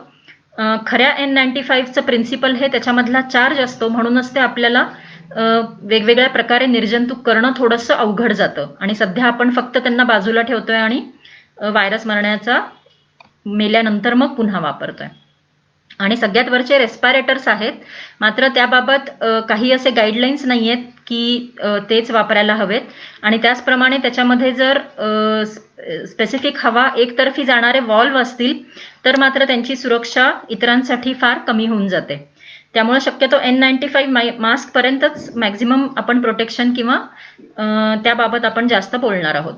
खऱ्या N95चं प्रिन्सिपल हे त्याच्यामधला चार्ज असतो, म्हणूनच ते आपल्याला वेगवेगळ्या प्रकारे निर्जंतुक करणं थोडंसं अवघड जातं. आणि सध्या आपण फक्त त्यांना बाजूला ठेवतोय आणि व्हायरस मरण्याचा मेल्यानंतर मग पुन्हा वापरतोय. आणि सगळ्यात वरचे रेस्पिरेटर्स आहेत, मात्र त्याबाबत काही असे गाईडलाईन्स नाही आहेत की तेच वापरायला हवेत. आणि त्याचप्रमाणे त्याच्यामध्ये जर स्पेसिफिक हवा एकतर्फी जाणारे वॉल्व असतील तर मात्र त्यांची सुरक्षा इतरांसाठी फार कमी होऊन जाते. त्यामुळे शक्यतो N95 मास्क पर्यंतच मॅक्झिमम आपण प्रोटेक्शन किंवा त्याबाबत आपण जास्त बोलणार आहोत.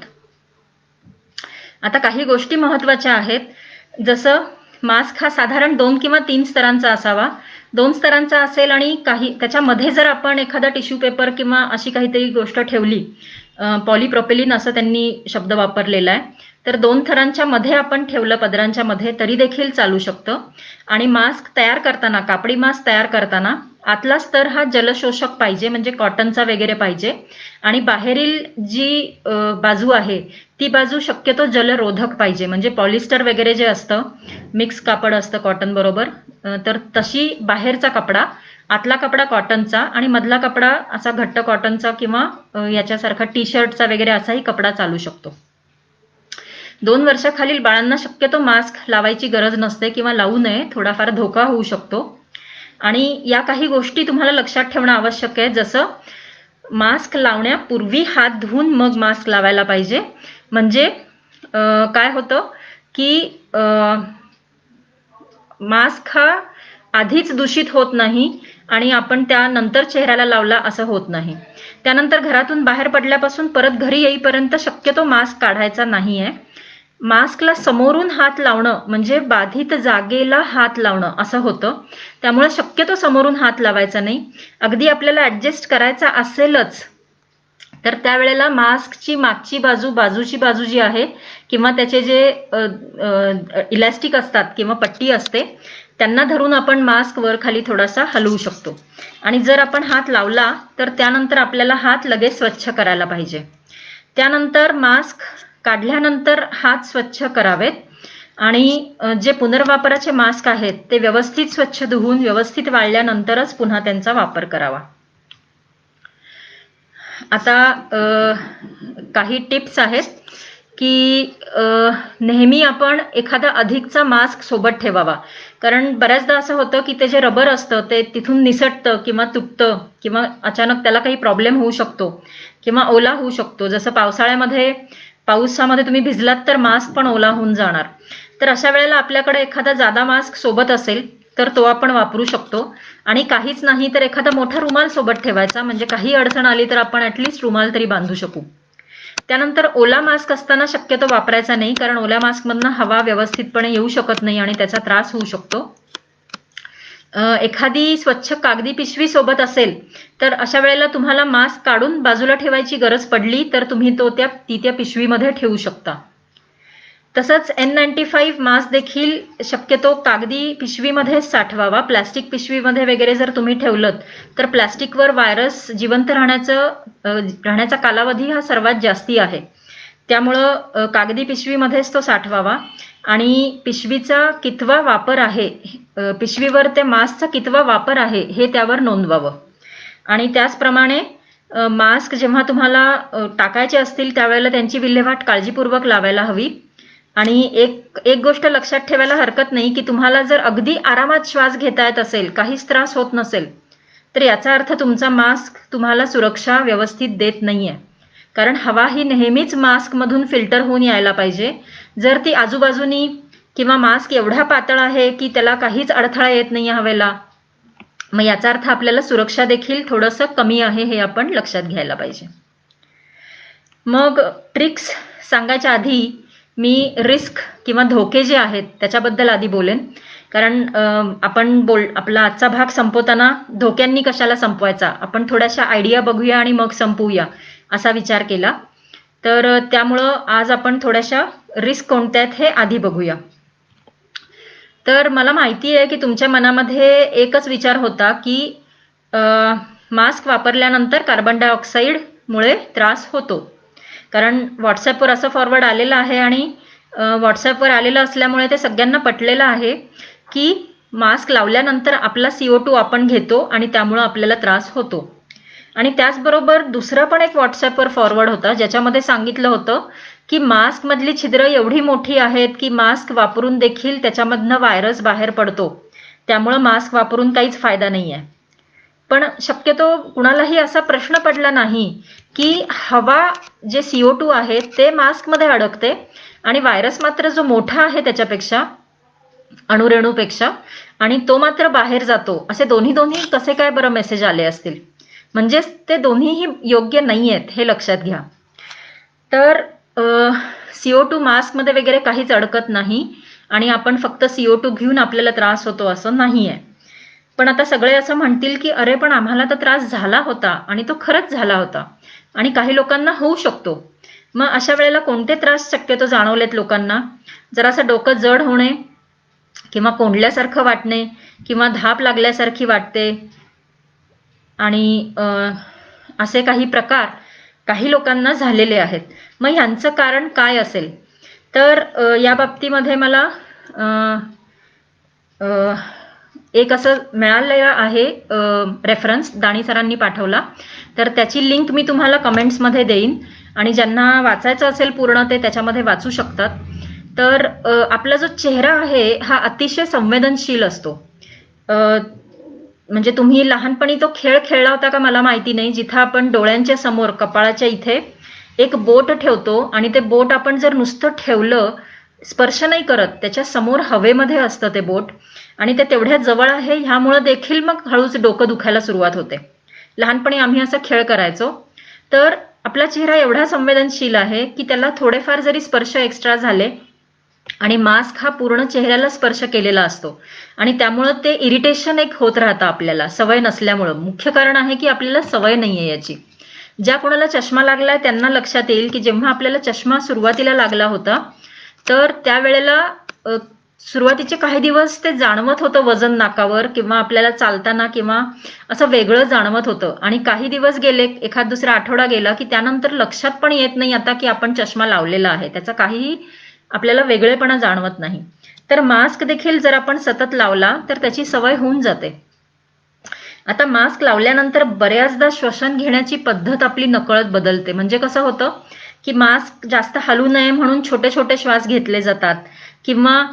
आता काही गोष्टी महत्त्वाच्या आहेत, जसं मास्क हा साधारण 2 किंवा 3 स्तरांचा असावा. 2 स्तरांचा असेल आणि त्याच्यामध्ये जर आपण एखादा टिश्यू पेपर किंवा अशी काहीतरी गोष्ट ठेवली, पॉलीप्रोपिलिन असं त्यांनी शब्द वापरलेला आहे, तर 2 थरांच्या मध्ये आपण ठेवलं पदरांच्या मध्ये तरी देखील चालू शकतं. आणि मास्क तयार करताना, कापडी मास्क तयार करताना आतला स्तर हा जलशोषक पाहिजे, म्हणजे कॉटनचा वगैरे पाहिजे. आणि बाहेरील जी बाजू आहे ती बाजू शक्यतो जलरोधक पाहिजे, म्हणजे पॉलिस्टर वगैरे जे असतं, मिक्स कापड असतं कॉटन बरोबर, तर तशी बाहेरचा कपडा, आतला कपडा कॉटनचा आणि मधला कपडा असा घट्ट कॉटनचा किंवा याच्यासारखा टी शर्टचा वगैरे असाही कपडा चालू शकतो. 2 वर्षाखालील बाळांना शक्यतो मास्क लावायची गरज नसते किंवा लावू नये, थोडाफार धोका होऊ शकतो. आणि या काही गोष्टी तुम्हाला लक्षात ठेवणं आवश्यक आहे, जसं मास्क लावण्यापूर्वी हात धुवून मग मास्क लावायला पाहिजे. म्हणजे काय होतं की मास्क हा आधीच दूषित होत नाही आणि आपण त्यानंतर चेहऱ्याला लावला असं होत नाही. त्यानंतर घरातून बाहेर पडल्यापासून परत घरी येईपर्यंत शक्यतो मास्क काढायचा नाहीये. मास्कला समोरून हात लावणं म्हणजे बाधित जागेला हात लावणं असं होतं, त्यामुळे शक्यतो समोरून हात लावायचा नाही. अगदी आपल्याला ऍडजस्ट करायचा असेलच तर त्यावेळेला मास्कची मागची बाजूची बाजू जी आहे किंवा त्याचे जे इलास्टिक असतात किंवा पट्टी असते त्यांना धरून आपण मास्क वर खाली थोडासा हलवू शकतो. आणि जर आपण हात लावला तर त्यानंतर आपल्याला हात लगेच स्वच्छ करायला पाहिजे. त्यानंतर मास्क काढल्यानंतर हात स्वच्छ करावेत आणि जे पुनर्वापराचे मास्क आहेत ते व्यवस्थित स्वच्छ धुवून व्यवस्थित वाळल्यानंतरच पुन्हा त्यांचा वापर करावा. आता काही टिप्स आहेत की नेहमी आपण एखादा अधिकचा मास्क सोबत ठेवावा, कारण बऱ्याचदा असं होतं की ते जे रबर असतं ते तिथून निसटतं किंवा तुटतं किंवा अचानक त्याला काही प्रॉब्लेम होऊ शकतो किंवा ओला होऊ शकतो. जसं पावसामध्ये तुम्ही भिजलात तर मास्क पण ओला होऊन जाणार. तर अशा वेळेला आपल्याकडे एखादा जादा मास्क सोबत असेल तर तो आपण वापरू शकतो. आणि काहीच नाही तर एखादा मोठा रुमाल सोबत ठेवायचा, म्हणजे काही अडचण आली तर आपण ऍटलिस्ट रुमाल तरी बांधू शकू. त्यानंतर ओला मास्क असताना शक्यतो वापरायचा नाही, कारण ओल्या मास्क मधनं हवा व्यवस्थितपणे येऊ शकत नाही आणि त्याचा त्रास होऊ शकतो. एखादी स्वच्छ कागदी पिशवी सोबत असेल तर अशा वेळेला तुम्हाला मास्क काढून बाजूला ठेवायची गरज पडली तर तुम्ही त्या पिशवीमध्ये ठेवू शकता. तसंच N95 मास्क देखील शक्यतो कागदी पिशवीमध्ये साठवावा. प्लास्टिक पिशवीमध्ये वगैरे जर तुम्ही ठेवलं तर प्लास्टिकवर व्हायरस जिवंत राहण्याचा कालावधी हा सर्वात जास्ती आहे. त्यामुळं कागदी पिशवीमध्येच तो साठवावा. आणि पिशवीचा कितवा वापर आहे, पिशवीवर त्या मास्कचा कितवा वापर आहे हे त्यावर नोंदवावं. आणि त्याचप्रमाणे मास्क जेव्हा तुम्हाला टाकायचे असतील त्यावेळेला त्यांची विल्हेवाट काळजीपूर्वक लावायला हवी. आणि एक गोष्ट लक्षात ठेवायला हरकत नाही की तुम्हाला जर अगदी आरामात श्वास घेता येत असेल, काहीच त्रास होत नसेल, तर याचा अर्थ तुमचा मास्क तुम्हाला सुरक्षा व्यवस्थित देत नाहीये. कारण हवा ही नेहमीच मास्क मधून फिल्टर होऊन यायला पाहिजे. जर ती आजूबाजूनी किंवा मास्क एवढा पातळ आहे की त्याला काहीच अडथळा येत नाहीये हवेला, मग याचा अर्थ आपल्याला सुरक्षा देखील थोडंसं कमी आहे हे आपण लक्षात घ्यायला पाहिजे. मग ट्रिक्स सांगायच्या आधी मी रिस्क किंवा धोके जे आहेत त्याच्याबद्दल आधी बोलेन. कारण आपला आजचा भाग संपवताना धोक्यांनी कशाला संपवायचा, आपण थोड्याशा आयडिया बघूया आणि मग संपवूया असा विचार केला. तर त्यामुळं आज आपण थोड्याशा रिस्क कोणत्या आहेत हे आधी बघूया. तर मला माहिती आहे की तुमच्या मनामध्ये एकच विचार होता की मास्क वापरल्यानंतर कार्बन डायऑक्साईडमुळे त्रास होतो. कारण व्हॉट्सॲपवर असं फॉरवर्ड आलेलं आहे आणि व्हॉट्सॲपवर आलेलं असल्यामुळे ते सगळ्यांना पटलेलं आहे की मास्क लावल्यानंतर आपला CO2 आपण घेतो आणि त्यामुळं आपल्याला त्रास होतो. आणि त्याचबरोबर दुसरं पण एक व्हॉट्सॲपवर फॉरवर्ड होता ज्याच्यामध्ये सांगितलं होतं की मास्क मधली छिद्र एवढी मोठी आहेत की मास्क वापरून देखील त्याच्यामधनं व्हायरस बाहेर पडतो, त्यामुळं मास्क वापरून काहीच फायदा नाही आहे. पण शक्यतो कुणालाही असा प्रश्न पडला नाही की हवा जे CO2 आहे ते मास्कमध्ये अडकते आणि व्हायरस मात्र जो मोठा आहे त्याच्यापेक्षा, अणुरेणूपेक्षा, आणि तो मात्र बाहेर जातो. असे दोन्ही कसे काय बरं मेसेज आले असतील? म्हणजेच ते दोन्हीही योग्य नाही आहेत हे लक्षात घ्या. तर CO2 मास्कमध्ये वगैरे काहीच अडकत नाही आणि आपण फक्त CO2 घेऊन आपल्याला त्रास होतो असं नाही आहे. पण आता सगळे असं म्हणतील की अरे पण आम्हाला तर त्रास झाला होता, आणि तो खरंच झाला होता आणि काही लोकांना होऊ शकतो. मग अशा वेळेला कोणते त्रास शक्यतो जाणवलेत लोकांना? जरासं डोकं जड होणे किंवा कोंडल्यासारखं वाटणे किंवा धाप लागल्यासारखी वाटते आणि असे काही प्रकार काही लोकांना झालेले आहेत. मग ह्यांचं कारण काय असेल? तर या बाबतीमध्ये मला एक असं मिळालेलं आहे रेफरन्स, दाणी सरांनी पाठवला, तर त्याची लिंक मी तुम्हाला कमेंट्समध्ये देईन आणि ज्यांना वाचायचं असेल पूर्ण ते त्याच्यामध्ये वाचू शकतात. तर आपला जो चेहरा आहे हा अतिशय संवेदनशील असतो. म्हणजे तुम्ही लहानपणी तो खेळ खेळला होता का मला माहिती नाही, जिथं आपण डोळ्यांच्या समोर कपाळाच्या इथे एक बोट ठेवतो आणि ते बोट आपण जर नुसतं ठेवलं, स्पर्श नाही करत, त्याच्या समोर हवेमध्ये असतं ते बोट आणि ते तेवढ्या जवळ आहे, ह्यामुळे देखील मग हळूच डोकं दुखायला सुरुवात होते. लहानपणी आम्ही असा खेळ करायचो. तर आपला चेहरा एवढा संवेदनशील आहे की त्याला थोडेफार जरी स्पर्श एक्स्ट्रा झाले, आणि मास्क हा पूर्ण चेहऱ्याला स्पर्श केलेला असतो आणि त्यामुळं ते इरिटेशन एक होत राहतं आपल्याला, सवय नसल्यामुळं. मुख्य कारण आहे की आपल्याला सवय नाहीये याची. ज्या कोणाला चष्मा लागलाय त्यांना लक्षात येईल की जेव्हा आपल्याला चष्मा सुरुवातीला लागला होता तर त्यावेळेला सुरुवातीचे काही दिवस ते जाणवत होतं वजन नाकावर किंवा आपल्याला चालताना किंवा असं वेगळं जाणवत होतं, आणि काही दिवस गेले, एखाद दुसरा आठवडा गेला की त्यानंतर लक्षात पण येत नाही आता की आपण चष्मा लावलेला आहे, त्याचा काहीही आपल्याला वेगळेपणा जाणवत नाही. तर मास्क देखील जर आपण सतत लावला तर त्याची सवय होऊन जाते. आता मास्क लावल्यानंतर बऱ्याचदा श्वसन घेण्याची पद्धत आपली नकळत बदलते. म्हणजे कसं होतं की मास्क जास्त हलू नये म्हणून छोटे छोटे श्वास घेतले जातात किंवा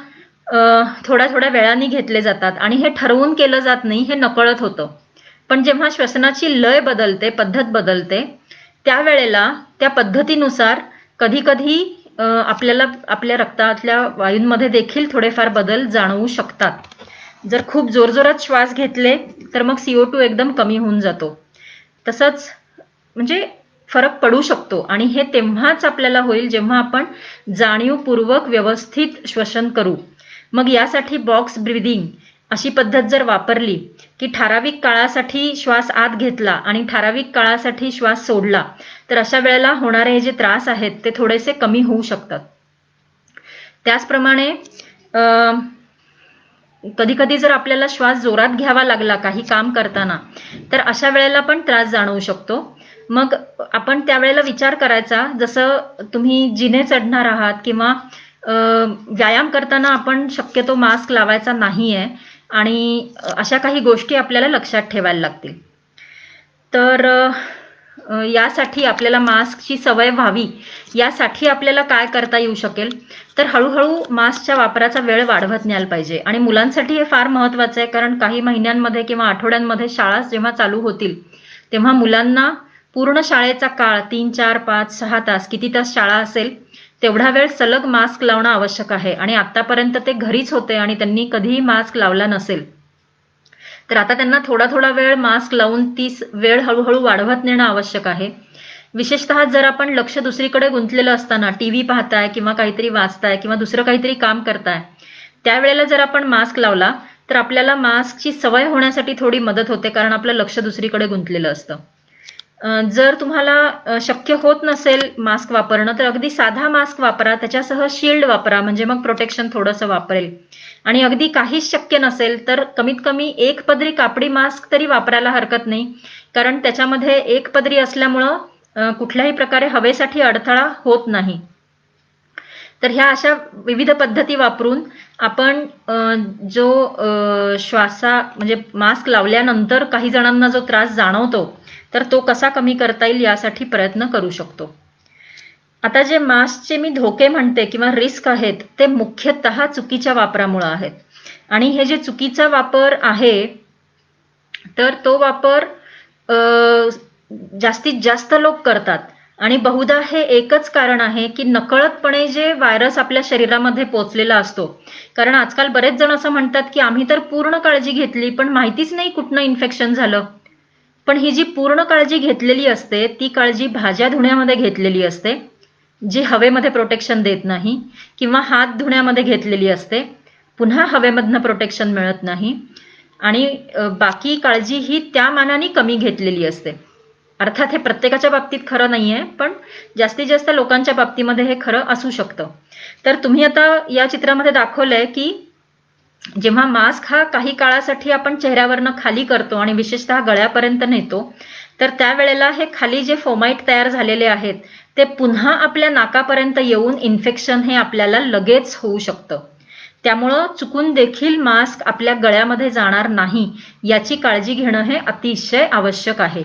थोड्या थोड्या वेळाने घेतले जातात आणि हे ठरवून केलं जात नाही, हे नकळत होतं. पण जेव्हा श्वसनाची लय बदलते, पद्धत बदलते, त्यावेळेला त्या पद्धतीनुसार कधी कधी आपल्याला आपल्या रक्तातल्या वायूंमध्ये देखील थोडेफार बदल जाणवू शकतात. जर खूप जोरजोरात श्वास घेतले तर मग CO2 एकदम कमी होऊन जातो. तसंच म्हणजे फरक पडू शकतो आणि हे तेव्हाच आपल्याला होईल जेव्हा आपण जाणीवपूर्वक व्यवस्थित श्वसन करू. मग यासाठी बॉक्स ब्रीदिंग अशी पद्धत जर वापरली की ठराविक काळासाठी श्वास आत घेतला आणि ठराविक काळासाठी श्वास सोडला, तर अशा वेळेला होणारे जे त्रास आहेत ते थोडेसे कमी होऊ शकतात. त्याचप्रमाणे कधी कधी जर आपल्याला श्वास जोरात घ्यावा लागला काही काम करताना, तर अशा वेळेला पण त्रास जाणवू शकतो. मग आपण त्यावेळेला विचार करायचा, जसं तुम्ही जिने चढणार आहात किंवा व्यायाम करताना आपण शक्यतो मास्क लावायचा नाहीये आणि अशा काही गोष्टी आपल्याला लक्षात ठेवायला लागतील. तर यासाठी आपल्याला मास्कची सवय व्हावी यासाठी आपल्याला काय करता येऊ शकेल, तर हळूहळू मास्कच्या वापराचा वेळ वाढवत न्यायला पाहिजे. आणि मुलांसाठी हे फार महत्त्वाचं आहे, कारण काही महिन्यांमध्ये किंवा आठवड्यांमध्ये शाळा जेव्हा चालू होतील तेव्हा मुलांना पूर्ण शाळेचा काळ 3, 4, 5, 6 तास, किती तास शाळा असेल तेवढा वेळ सलग मास्क लावणं आवश्यक आहे. आणि आतापर्यंत ते घरीच होते आणि त्यांनी कधीही मास्क लावला नसेल, तर आता त्यांना थोडा थोडा वेळ मास्क लावून ती वेळ हळूहळू वाढवत नेणं आवश्यक आहे. विशेषतः जर आपण लक्ष दुसरीकडे गुंतलेलं असताना टीव्ही पाहताय किंवा काहीतरी वाचताय किंवा दुसरं काहीतरी काम करताय, त्यावेळेला जर आपण मास्क लावला तर आपल्याला मास्कची सवय होण्यासाठी थोडी मदत होते, कारण आपलं लक्ष दुसरीकडे गुंतलेलं असतं. जर तुम्हाला शक्य होत नसेल मास्क वापरणं तर अगदी साधा मास्क वापरा, त्याच्यासह शील्ड वापरा, म्हणजे मग प्रोटेक्शन थोडंसं वापरेल. आणि अगदी काहीच शक्य नसेल तर कमीत कमी एक पदरी कापडी मास्क तरी वापरायला हरकत नाही, कारण त्याच्यामध्ये एक पदरी असल्यामुळं कुठल्याही प्रकारे हवेसाठी अडथळा होत नाही. तर ह्या अशा विविध पद्धती वापरून आपण जो म्हणजे मास्क लावल्यानंतर काही जणांना जो त्रास जाणवतो तर तो कसा कमी करता येईल यासाठी प्रयत्न करू शकतो. आता जे मास्कचे मी धोके म्हणते किंवा रिस्क आहेत ते मुख्यतः चुकीच्या वापरामुळे आहेत. आणि हे जे चुकीचा वापर आहे तर तो वापर जास्तीत जास्त लोक करतात. आणि बहुधा हे एकच कारण आहे की नकळतपणे जे व्हायरस आपल्या शरीरामध्ये पोचलेला असतो. कारण आजकाल बरेच जण असं म्हणतात की आम्ही तर पूर्ण काळजी घेतली पण माहितीच नाही कुठनं इन्फेक्शन झालं. पण ही जी पूर्ण काळजी घेतलेली असते ती काळजी भाज्या धुण्यामध्ये घेतलेली असते, जी हवेमध्ये प्रोटेक्शन देत नाही, किंवा हात धुण्यामध्ये घेतलेली असते, पुन्हा हवेमधनं प्रोटेक्शन मिळत नाही. आणि बाकी काळजी ही त्या मानाने कमी घेतलेली असते. अर्थात हे प्रत्येकाच्या बाबतीत खरं नाहीये, पण जास्तीत जास्त लोकांच्या बाबतीमध्ये हे खरं असू शकतं. तर तुम्ही आता या चित्रामध्ये दाखवलंय की जेव्हा मास्क हा काही काळासाठी आपण चेहऱ्यावरनं खाली करतो आणि विशेषतः गळ्यापर्यंत नेतो, तर त्यावेळेला हे खाली जे फोमाइट तयार झालेले आहेत ते पुन्हा आपल्या नाकापर्यंत येऊन इन्फेक्शन हे आपल्याला लगेच होऊ शकतं. त्यामुळं चुकून देखील मास्क आपल्या गळ्यामध्ये जाणार नाही याची काळजी घेणं हे अतिशय आवश्यक आहे.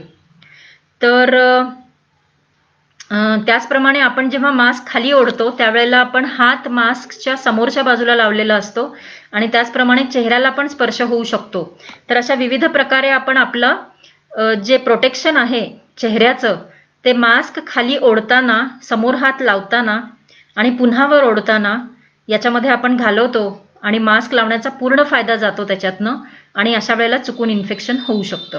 तर त्याचप्रमाणे आपण जेव्हा मास्क खाली ओढतो त्यावेळेला आपण हात मास्कच्या समोरच्या बाजूला लावलेला असतो आणि त्याचप्रमाणे चेहऱ्याला पण स्पर्श होऊ शकतो. तर अशा विविध प्रकारे आपण आपलं जे प्रोटेक्शन आहे चेहऱ्याचं ते मास्क खाली ओढताना, समोर हात लावताना आणि पुन्हा वर ओढताना याच्यामध्ये आपण घालवतो आणि मास्क लावण्याचा पूर्ण फायदा जातो त्याच्यातनं, आणि अशा वेळेला चुकून इन्फेक्शन होऊ शकतं.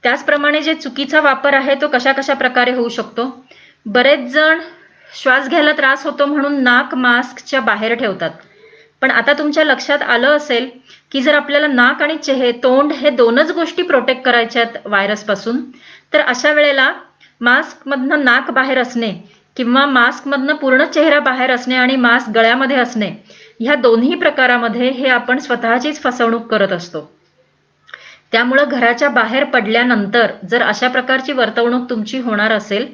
त्याचप्रमाणे जे चुकीचा वापर आहे तो कशा कशा प्रकारे होऊ शकतो. बरेच जण श्वास घ्यायला त्रास होतो म्हणून नाक मास्कच्या बाहेर ठेवतात. पण आता तुमच्या लक्षात आलं असेल की जर आपल्याला नाक आणि तोंड हे दोनच गोष्टी प्रोटेक्ट करायच्या आहेत व्हायरस पासून, तर अशा वेळेला मास्क मधनं नाक बाहेर असणे किंवा मास्क मधनं पूर्ण चेहरा बाहेर असणे आणि मास्क गळ्यामध्ये असणे, ह्या दोन्ही प्रकारामध्ये हे आपण स्वतःचीच फसवणूक करत असतो. त्यामुळं घराच्या बाहेर पडल्यानंतर जर अशा प्रकारची वर्तवणूक तुमची होणार असेल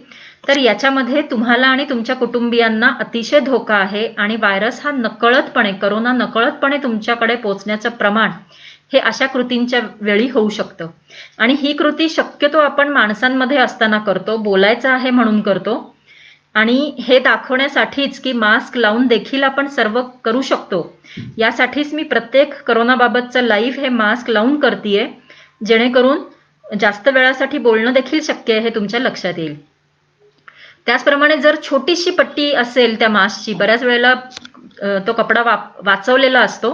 तर याच्यामध्ये तुम्हाला आणि तुमच्या कुटुंबियांना अतिशय धोका आहे आणि व्हायरस हा नकळतपणे, करोना नकळतपणे तुमच्याकडे पोहोचण्याचं प्रमाण हे अशा कृतींच्या वेळी होऊ शकतं. आणि ही कृती शक्यतो आपण माणसांमध्ये असताना करतो, बोलायचं आहे म्हणून करतो, आणि हे दाखवण्यासाठीच की मास्क लावून देखील आपण सर्व करू शकतो, यासाठीच मी प्रत्येक करोनाबाबतचं लाईव्ह हे मास्क लावून करतेय, जेणेकरून जास्त वेळासाठी बोलणं देखील शक्य आहे हे तुमच्या लक्षात येईल. त्याचप्रमाणे जर छोटीशी पट्टी असेल त्या मास्कची, बऱ्याच वेळेला तो कपडा वाचवलेला असतो,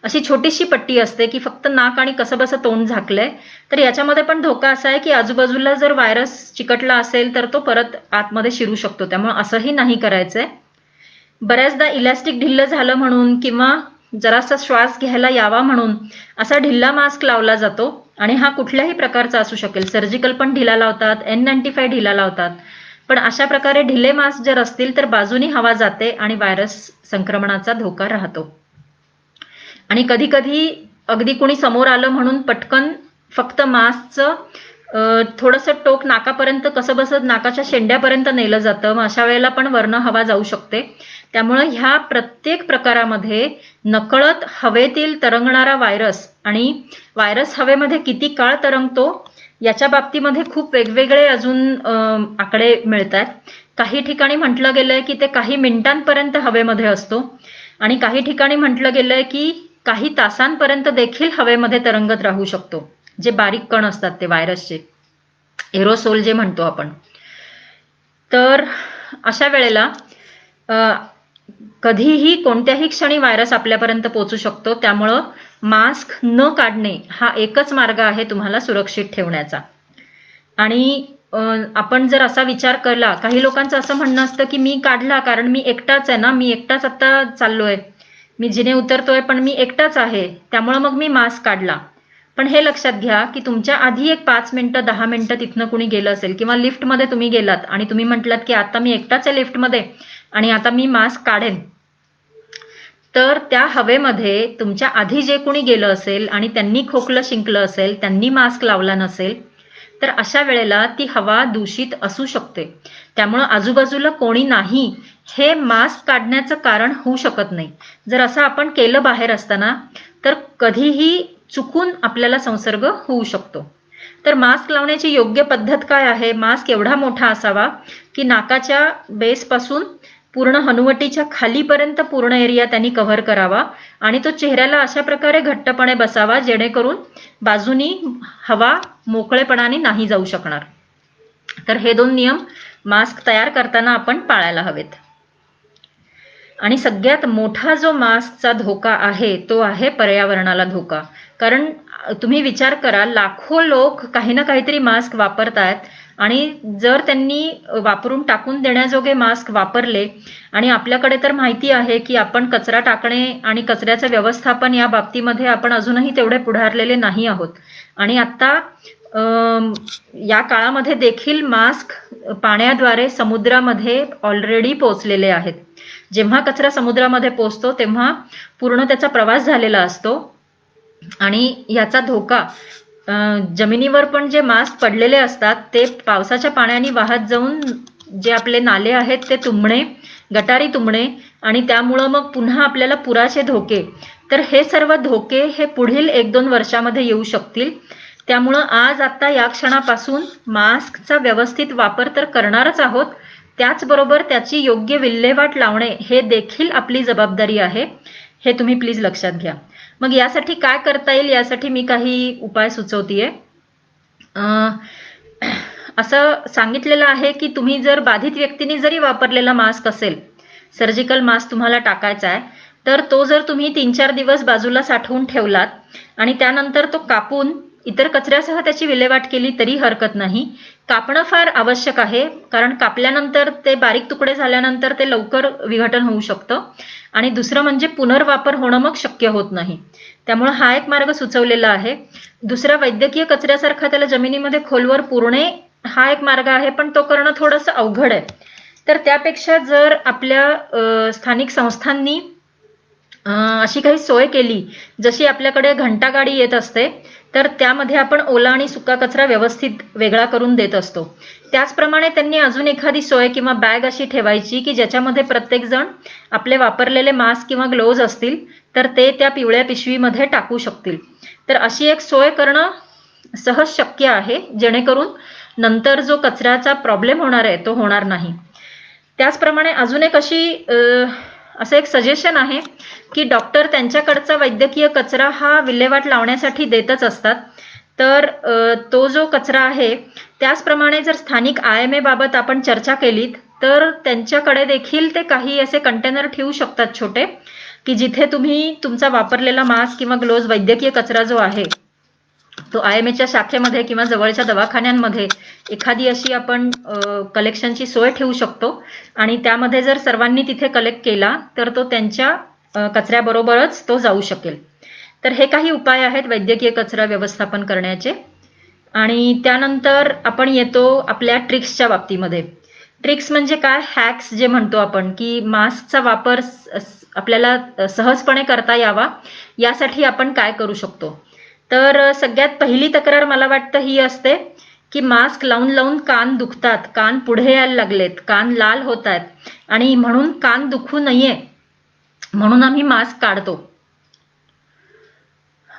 अशी छोटीशी पट्टी असते की फक्त नाक आणि कसंबसं तोंड झाकलंय, तर याच्यामध्ये पण धोका असा आहे की आजूबाजूला जर व्हायरस चिकटला असेल तर तो परत आतमध्ये शिरू शकतो. त्यामुळे असंही नाही करायचंय. बऱ्याचदा इलॅस्टिक ढिल्लं झालं म्हणून किंवा जरासा श्वास घ्यायला यावा म्हणून असा ढिल्ला मास्क लावला जातो, आणि हा कुठल्याही प्रकारचा असू शकेल. सर्जिकल पण ढिला लावतात, N95 ढिला लावतात. पण अशा प्रकारे ढिले मास्क जर असतील तर बाजूनी हवा जाते आणि व्हायरस संक्रमणाचा धोका राहतो. आणि कधी कधी अगदी कोणी समोर आलं म्हणून पटकन फक्त मास्कचं थोडंसं टोक नाकापर्यंत कसंबसं नाकाच्या शेंड्यापर्यंत नेलं जातं, मग अशा वेळेला पण वरनं हवा जाऊ शकते. त्यामुळे ह्या प्रत्येक प्रकारामध्ये नकळत हवेतील तरंगणारा व्हायरस आणि व्हायरस हवेमध्ये किती काळ तरंगतो याच्या बाबतीमध्ये खूप वेगवेगळे अजून आकडे मिळतात. काही ठिकाणी म्हटलं गेलंय की ते काही मिनिटांपर्यंत हवेमध्ये असतो, आणि काही ठिकाणी म्हटलं गेलंय की काही तासांपर्यंत देखील हवेमध्ये तरंगत राहू शकतो. जे बारीक कण असतात ते व्हायरसचे, एरोसोल जे म्हणतो आपण. तर अशा वेळेला कधीही कोणत्याही क्षणी व्हायरस आपल्यापर्यंत पोहोचू शकतो. त्यामुळं मास्क न काढणे हा एकच मार्ग आहे तुम्हाला सुरक्षित ठेवण्याचा. आणि आपण जर असा विचार केला, काही लोकांचं असं म्हणणं असतं की मी काढला कारण मी एकटाच आहे ना, मी एकटाच आता चाललोय, मी जिने उतरतोय पण मी एकटाच आहे, त्यामुळे मग मी मास्क काढला. पण हे लक्षात घ्या की तुमच्या आधी एक 5 मिनिटं 10 मिनिटं तिथनं कुणी गेलं असेल, किंवा लिफ्टमध्ये तुम्ही गेलात आणि तुम्ही म्हटलात की आता मी एकटाच आहे लिफ्टमध्ये आणि आता मी मास्क काढेन, तर त्या हवेमध्ये तुमच्या आधी जे कोणी गेलं असेल आणि त्यांनी खोकलं शिंकलं असेल, त्यांनी मास्क लावला नसेल, तर अशा वेळेला ती हवा दूषित असू शकते. त्यामुळं आजूबाजूला कोणी नाही हे मास्क काढण्याचं कारण होऊ शकत नाही. जर असं आपण केलं बाहेर असताना तर कधीही चुकून आपल्याला संसर्ग होऊ शकतो. तर मास्क लावण्याची योग्य पद्धत काय आहे? मास्क एवढा मोठा असावा की नाकाच्या बेसपासून पूर्ण हनुवटीच्या खालीपर्यंत पूर्ण एरिया त्यांनी कव्हर करावा आणि तो चेहऱ्याला अशा प्रकारे घट्टपणे बसावा जेणेकरून बाजूनी हवा मोकळेपणाने नाही जाऊ शकणार. तर हे 2 नियम मास्क तयार करताना आपण पाळायला हवेत. आणि सगळ्यात मोठा जो मास्कचा धोका आहे तो आहे पर्यावरणाला धोका. कारण तुम्ही विचार करा, लाखो लोक काही ना काहीतरी मास्क वापरतायत आणि जर त्यांनी वापरून टाकून देण्याजोगे मास्क वापरले, आणि आपल्याकडे तर माहिती आहे की आपण कचरा टाकणे आणि कचऱ्याचं व्यवस्थापन या बाबतीमध्ये आपण अजूनही तेवढे पुढारलेले नाही आहोत. आणि आता या काळामध्ये देखील मास्क पाण्याद्वारे समुद्रामध्ये ऑलरेडी पोहोचलेले आहेत. जेव्हा कचरा समुद्रामध्ये पोहोचतो तेव्हा पूर्ण त्याचा प्रवास झालेला असतो आणि याचा धोका जमिनीवर पण जे मास्क पडलेले असतात ते पावसाच्या पाण्याने वाहत जाऊन जे आपले नाले आहेत ते तुंबणे, गटारी तुंबणे आणि त्यामुळं मग पुन्हा आपल्याला पुराचे धोके. तर हे सर्व धोके हे पुढील 1-2 वर्षामध्ये येऊ शकतील. त्यामुळं आज आता या क्षणापासून मास्कचा व्यवस्थित वापर तर करणारच आहोत, त्याचबरोबर त्याची योग्य विल्हेवाट लावणे हे देखील आपली जबाबदारी आहे. हे तुम्ही प्लीज लक्षात घ्या. मग यासाठी काय करता येईल, यासाठी मी काही उपाय सुचवतेय. असं सांगितलेलं आहे की तुम्ही जर बाधित व्यक्तीने जरी वापरलेला मास्क असेल, सर्जिकल मास्क तुम्हाला टाकायचा आहे, तर तो जर तुम्ही 3-4 दिवस बाजूला साठवून ठेवलात आणि त्यानंतर तो कापून इतर कचऱ्यासह त्याची विल्हेवाट केली तरी हरकत नाही. कापणं फार आवश्यक आहे, कारण कापल्यानंतर ते बारीक तुकडे झाल्यानंतर ते लवकर विघटन होऊ शकतं आणि दुसरं म्हणजे पुनर्वापर होणं मग शक्य होत नाही. त्यामुळे हा एक मार्ग सुचवलेला आहे. दुसरा, वैद्यकीय कचऱ्यासारखा त्याला जमिनीमध्ये खोलवर पुरणे हा एक मार्ग आहे, पण तो करणं थोडंसं अवघड आहे. तर त्यापेक्षा जर आपल्या स्थानिक संस्थांनी अशी काही सोय केली, जशी आपल्याकडे घंटागाडी येत असते, तर त्यामध्ये आपण ओला आणि सुका कचरा व्यवस्थित वेगळा करून देत असतो. त्याचप्रमाणे त्यांनी अजून एखादी सोय किंवा बॅग अशी ठेवायची की ज्याच्यामध्ये प्रत्येक जण आपले वापरलेले मास्क किंवा ग्लोव्ज असतील तर ते त्या पिवळ्या पिशवीमध्ये टाकू शकतील. तर अशी एक सोय करणं सहज शक्य आहे, जेणेकरून नंतर जो कचऱ्याचा प्रॉब्लेम होणार आहे तो होणार नाही. त्याचप्रमाणे अजून एक असं एक सजेशन आहे की डॉक्टर त्यांच्याकडचा वैद्यकीय कचरा हा विल्हेवाट लावण्यासाठी देतच असतात. तर तो जो कचरा आहे त्याचप्रमाणे जर स्थानिक IMA बाबत आपण चर्चा केलीत तर त्यांच्याकडे देखील ते काही असे कंटेनर ठेवू शकतात छोटे, की जिथे तुम्ही तुमचा वापरलेला मास्क किंवा ग्लोव्ज वैद्यकीय कचरा जो आहे तो IMAच्या शाखेमध्ये किंवा जवळच्या दवाखान्यांमध्ये एखादी अशी आपण कलेक्शनची सोय ठेवू शकतो आणि त्यामध्ये जर सर्वांनी तिथे कलेक्ट केला तर तो त्यांच्या कचऱ्याबरोबरच तो जाऊ शकेल. तर हे काही उपाय आहेत वैद्यकीय कचरा व्यवस्थापन करण्याचे. आणि त्यानंतर आपण येतो आपल्या ट्रिक्सच्या बाबतीमध्ये. ट्रिक्स म्हणजे काय, हॅक्स जे म्हणतो आपण, की मास्कचा वापर आपल्याला सहजपणे करता यावा यासाठी आपण काय करू शकतो. तर सगळ्यात पहिली तक्रार मला वाटतं ही असते की मास्क लावून लावून कान दुखतात, कान पुढे यायला लागलेत, कान लाल होत आहेत आणि म्हणून कान दुखू नये म्हणून आम्ही मास्क काढतो.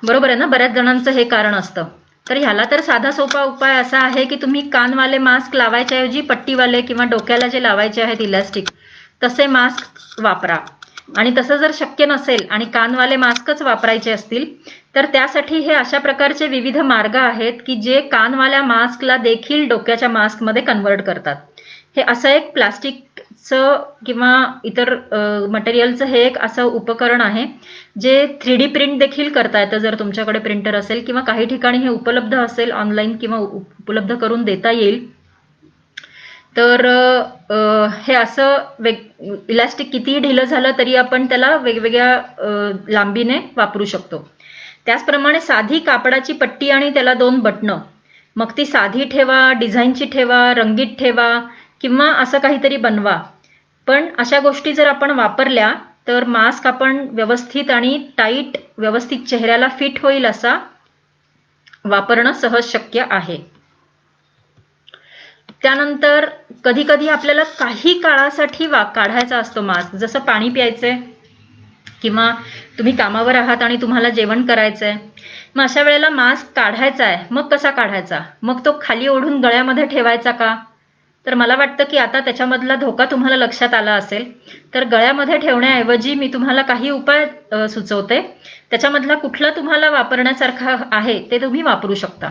बरोबर आहे ना, बऱ्याच जणांचं हे कारण असतं. तर ह्याला तर साधा सोपा उपाय असा आहे की तुम्ही कानवाले मास्क लावायच्या ऐवजी पट्टीवाले किंवा डोक्याला जे लावायचे आहेत इलॅस्टिक तसे मास्क वापरा. आणि तसं जर शक्य नसेल आणि कानवाले मास्कच वापरायचे असतील तर त्यासाठी हे अशा प्रकारचे विविध मार्ग आहेत की जे कानवाल्या मास्कला देखील डोक्याच्या मास्कमध्ये कन्वर्ट करतात. हे असं एक प्लास्टिकचं किंवा इतर मटेरियलचं हे एक असं उपकरण आहे जे 3D प्रिंट देखील करता येतं जर तुमच्याकडे प्रिंटर असेल, किंवा काही ठिकाणी हे उपलब्ध असेल ऑनलाईन किंवा उपलब्ध करून देता येईल. तर हे असं इलास्टिक कितीही ढिलं झालं तरी आपण त्याला वेगवेगळ्या लांबीने वापरू शकतो. त्याचप्रमाणे साधी कापडाची पट्टी आणि त्याला 2 बटणं, मग ती साधी ठेवा, डिझाईनची ठेवा, रंगीत ठेवा किंवा असं काहीतरी बनवा. पण अशा गोष्टी जर आपण वापरल्या तर मास्क आपण व्यवस्थित आणि टाईट, व्यवस्थित चेहऱ्याला फिट होईल असा वापरणं सहज शक्य आहे. त्यानंतर कधी कधी आपल्याला काही काळासाठी काढायचा असतो मास्क, जसं पाणी प्यायचंय किंवा तुम्ही कामावर आहात आणि तुम्हाला जेवण करायचंय. मग अशा वेळेला मास्क काढायचा आहे, मग कसा काढायचा? मग तो खाली ओढून गळ्यामध्ये ठेवायचा का? तर मला वाटतं की आता त्याच्यामधला धोका तुम्हाला लक्षात आला असेल. तर गळ्यामध्ये ठेवण्याऐवजी मी तुम्हाला काही उपाय सुचवते. त्याच्यामधला कुठला तुम्हाला वापरण्यासारखा आहे ते तुम्ही वापरू शकता.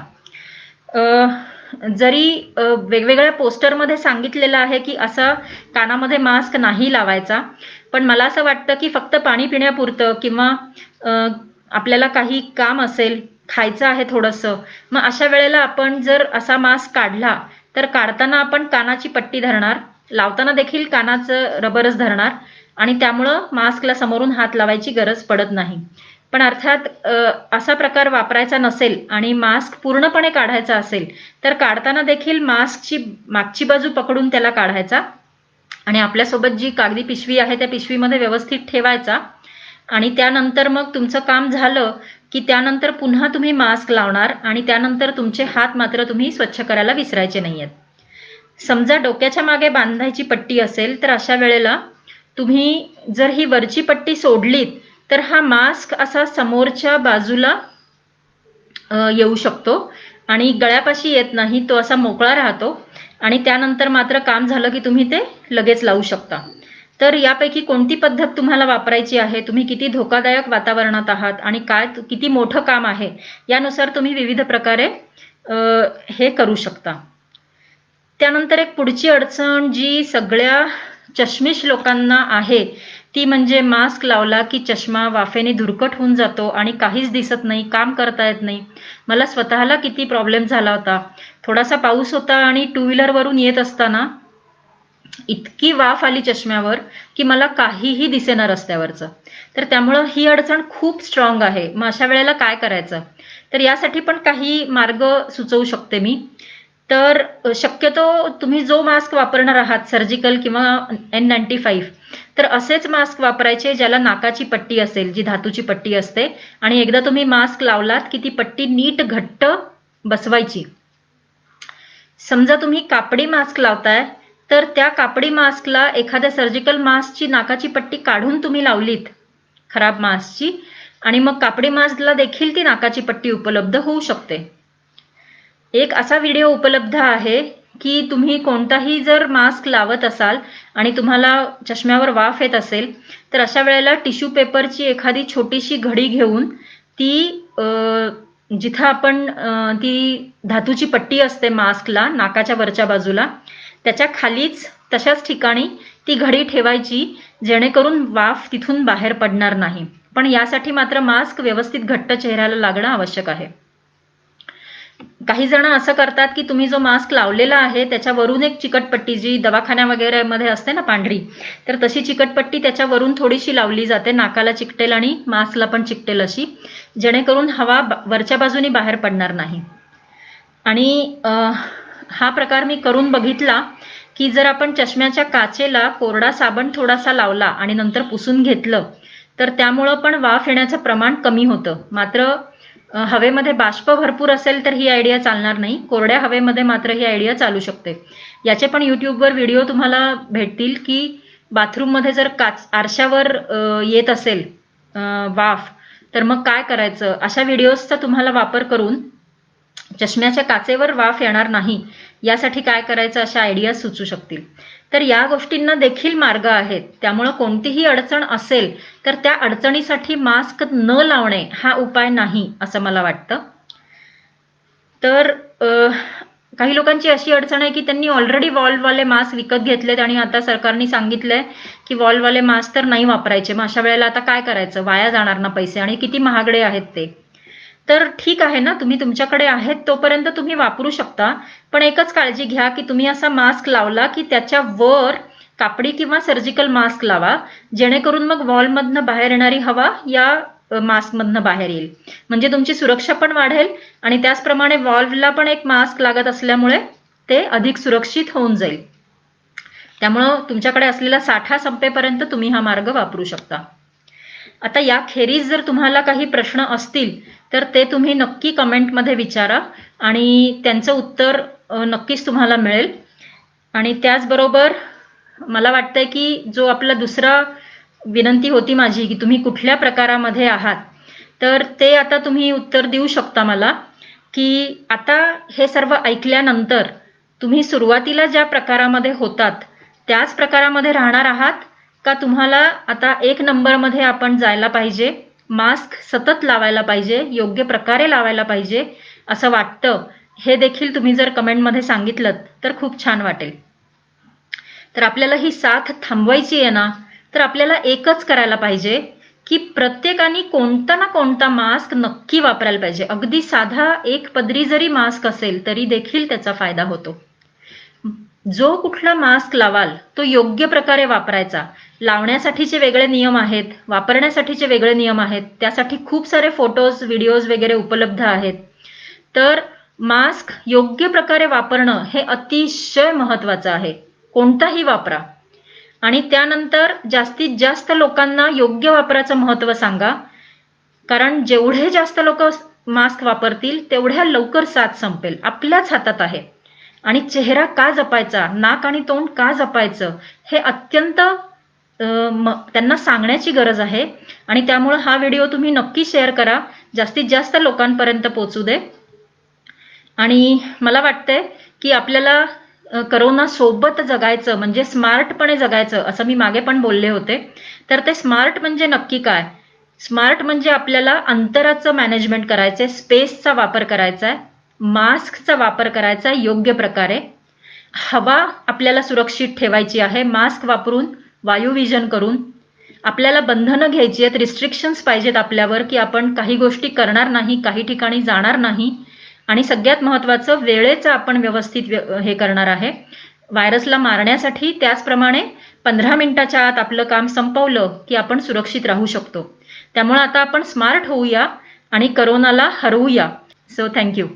जरी वेगवेगळ्या पोस्टरमध्ये सांगितलेलं आहे की असा कानामध्ये मास्क नाही लावायचा, पण मला असं वाटतं की फक्त पाणी पिण्यापुरतं किंवा आपल्याला काही काम असेल, खायचं आहे थोडंसं, मग अशा वेळेला आपण जर असा मास्क काढला तर काढताना आपण कानाची पट्टी धरणार, लावताना देखील कानाचं रबरच धरणार आणि त्यामुळं मास्कला समोरून हात लावायची गरज पडत नाही. पण अर्थात असा प्रकार वापरायचा नसेल आणि मास्क पूर्णपणे काढायचा असेल तर काढताना देखील मास्कची मागची बाजू पकडून त्याला काढायचा आणि आपल्यासोबत जी कागदी पिशवी आहे त्या पिशवीमध्ये व्यवस्थित ठेवायचा आणि त्यानंतर मग तुमचं काम झालं की त्यानंतर पुन्हा तुम्ही मास्क लावणार आणि त्यानंतर तुमचे हात मात्र तुम्ही स्वच्छ करायला विसरायचे नाहीयेत. समजा डोक्याच्या मागे बांधायची पट्टी असेल तर अशा वेळेला तुम्ही जर ही वरची पट्टी सोडलीत तर हा मास्क असा समोरच्या बाजूला येऊ शकतो आणि गळ्यापाशी येत नाही, तो असा मोकळा राहतो आणि त्यानंतर मात्र काम झालं की तुम्ही ते लगेच लावू शकता. तर यापैकी कोणती पद्धत तुम्हाला वापरायची आहे, तुम्ही किती धोकादायक वातावरणात आहात आणि काय किती मोठं काम आहे, यानुसार तुम्ही विविध प्रकारे हे करू शकता. त्यानंतर एक पुढची अडचण जी सगळ्या चष्मिश लोकांना आहे ती म्हणजे मास्क लावला की चष्मा वाफेने धुरकट होऊन जातो आणि काहीच दिसत नाही, काम करता येत नाही. मला स्वतःला किती प्रॉब्लेम झाला होता. थोडासा पाऊस होता आणि 2 व्हीलरवरून येत असताना इतकी वाफ आली चष्म्यावर की मला काहीही दिसेना रस्त्यावरचं. तर त्यामुळं ही अडचण खूप स्ट्रॉंग आहे. मग अशा वेळेला काय करायचं? तर यासाठी पण काही मार्ग सुचवू शकते मी. तर शक्यतो तुम्ही जो मास्क वापरणार आहात, सर्जिकल किंवा N95, तर असेच मास्क वापरायचे ज्याला नाकाची पट्टी असेल, जी धातूची पट्टी असते आणि एकदा तुम्ही मास्क लावलात की ती पट्टी नीट घट्ट बसवायची. समजा तुम्ही कापडी मास्क लावताय तर त्या कापडी मास्कला एखाद्या सर्जिकल मास्कची नाकाची पट्टी काढून तुम्ही लावलीत खराब मास्कची आणि मग कापडी मास्कला देखील ती नाकाची पट्टी उपलब्ध होऊ शकते. एक असा व्हिडिओ उपलब्ध आहे की तुम्ही कोणताही जर मास्क लावत असाल आणि तुम्हाला चष्म्यावर वाफ येत असेल तर अशा वेळेला टिश्यू पेपरची एखादी छोटीशी घडी घेऊन ती जिथं आपण ती धातूची पट्टी असते मास्कला नाकाच्या वरच्या बाजूला त्याच्या खालीच तशाच ठिकाणी ती घडी ठेवायची, जेणेकरून वाफ तिथून बाहेर पडणार नाही. पण यासाठी मात्र मास्क व्यवस्थित घट्ट चेहऱ्याला लागणं आवश्यक आहे. काही जण असं करतात की तुम्ही जो मास्क लावलेला आहे त्याच्यावरून एक चिकटपट्टी, जी दवाखान्या वगैरे मध्ये असते ना पांढरी, तर तशी चिकटपट्टी त्याच्यावरून थोडीशी लावली जाते, नाकाला चिकटेल आणि मास्कला पण चिकटेल अशी, जेणेकरून हवा वरच्या बाजूने बाहेर पडणार नाही. आणि हा प्रकार मी करून बघितला की जर आपण चष्म्याच्या काचेला कोरडा साबण थोडासा लावला आणि नंतर पुसून घेतलं तर त्यामुळं पण वाफ येण्याचं प्रमाण कमी होतं. मात्र हवेमध्ये बाष्प भरपूर असेल तर ही आयडिया चालणार नाही, कोरड्या हवेमध्ये मात्र ही आयडिया चालू शकते. याचे पण यूट्यूबवर व्हिडिओ तुम्हाला भेटतील की बाथरूममध्ये जर आरशावर येत असेल वाफ तर मग काय करायचं, अशा व्हिडिओजचा तुम्हाला वापर करून चष्म्याच्या काचेवर वाफ येणार नाही यासाठी काय करायचं अशा आयडिया सुचू शकतील. तर या गोष्टींना देखील मार्ग आहेत. त्यामुळे कोणतीही अडचण असेल तर त्या अडचणीसाठी मास्क न लावणे हा उपाय नाही असं मला वाटतं. तर काही लोकांची अशी अडचण आहे की त्यांनी ऑलरेडी वॉलवाले मास्क विकत घेतलेत आणि आता सरकारने सांगितलंय की वॉलवाले मास्क तर नाही वापरायचे. मग अशा वेळेला आता काय करायचं, वाया जाणार ना पैसे आणि किती महागडे आहेत ते. तर ठीक आहे ना, तुम्ही तुमच्याकडे आहेत तोपर्यंत तुम्ही वापरू शकता. पण एकच काळजी घ्या की तुम्ही असा मास्क लावला की त्याच्यावर कापडी किंवा सर्जिकल मास्क लावा, जेणेकरून मग वॉलमधनं बाहेर येणारी हवा या मास्कमधनं बाहेर येईल. म्हणजे तुमची सुरक्षा पण वाढेल आणि त्याचप्रमाणे वॉल्वला पण एक मास्क लागत असल्यामुळे ते अधिक सुरक्षित होऊन जाईल. त्यामुळं तुमच्याकडे असलेला साठा संपेपर्यंत तुम्ही हा मार्ग वापरू शकता. आता याखेरीज जर तुम्हाला काही प्रश्न असतील तर ते तुम्ही नक्की कमेंटमध्ये विचारा आणि त्यांचं उत्तर नक्कीच तुम्हाला मिळेल. आणि त्याचबरोबर मला वाटतंय की जो आपला दुसरा विनंती होती माझी की तुम्ही कुठल्या प्रकारामध्ये आहात, तर ते आता तुम्ही उत्तर देऊ शकता मला की आता हे सर्व ऐकल्यानंतर तुम्ही सुरुवातीला ज्या प्रकारामध्ये होतात त्याच प्रकारामध्ये राहणार आहात का तुम्हाला आता 1 नंबरमध्ये आपण जायला पाहिजे, मास्क सतत लावायला पाहिजे, योग्य प्रकारे लावायला पाहिजे असं वाटतं, हे देखील तुम्ही जर कमेंटमध्ये सांगितलं तर खूप छान वाटेल. तर आपल्याला ही साथ थांबवायची आहे ना, तर आपल्याला एकच करायला पाहिजे की प्रत्येकाने कोणता ना कोणता मास्क नक्की वापरायला पाहिजे. अगदी साधा एक पदरी जरी मास्क असेल तरी देखील त्याचा फायदा होतो. जो कुठला मास्क लावाल तो योग्य प्रकारे वापरायचा. लावण्यासाठीचे वेगळे नियम आहेत, वापरण्यासाठीचे वेगळे नियम आहेत, त्यासाठी खूप सारे फोटोज व्हिडिओज वगैरे उपलब्ध आहेत. तर मास्क योग्य प्रकारे वापरणं हे अतिशय महत्वाचं आहे. कोणताही वापरा. आणि त्यानंतर जास्तीत जास्त लोकांना योग्य वापराचं महत्त्व सांगा, कारण जेवढे जास्त लोक मास्क वापरतील तेवढ्या लवकर साथ संपेल. आपल्याच हातात आहे. आणि चेहरा का जपायचा, नाक आणि तोंड का जपायचं, हे अत्यंत त्यांना सांगण्याची गरज आहे. आणि त्यामुळे हा व्हिडिओ तुम्ही नक्की शेअर करा, जास्तीत जास्त लोकांपर्यंत पोहोचू दे. आणि मला वाटतंय की आपल्याला करोना सोबत जगायचं म्हणजे स्मार्टपणे जगायचं, असं मी मागे पण बोलले होते. तर ते स्मार्ट म्हणजे नक्की काय? स्मार्ट म्हणजे आपल्याला अंतराचं मॅनेजमेंट करायचंय, स्पेसचा वापर करायचा आहे, मास्कचा वापर करायचा योग्य प्रकारे, हवा आपल्याला सुरक्षित ठेवायची आहे मास्क वापरून, वायुविजन करून. आपल्याला बंधनं घ्यायची आहेत, रिस्ट्रिक्शन्स पाहिजेत आपल्यावर की आपण काही गोष्टी करणार नाही, काही ठिकाणी जाणार नाही. आणि सगळ्यात महत्त्वाचं वेळेचं आपण व्यवस्थित हे करणार आहे व्हायरसला मारण्यासाठी. त्याचप्रमाणे 15 मिनिटाच्या आत आपलं काम संपवलं की आपण सुरक्षित राहू शकतो. त्यामुळे आता आपण स्मार्ट होऊया आणि करोनाला हरवूया. So thank you.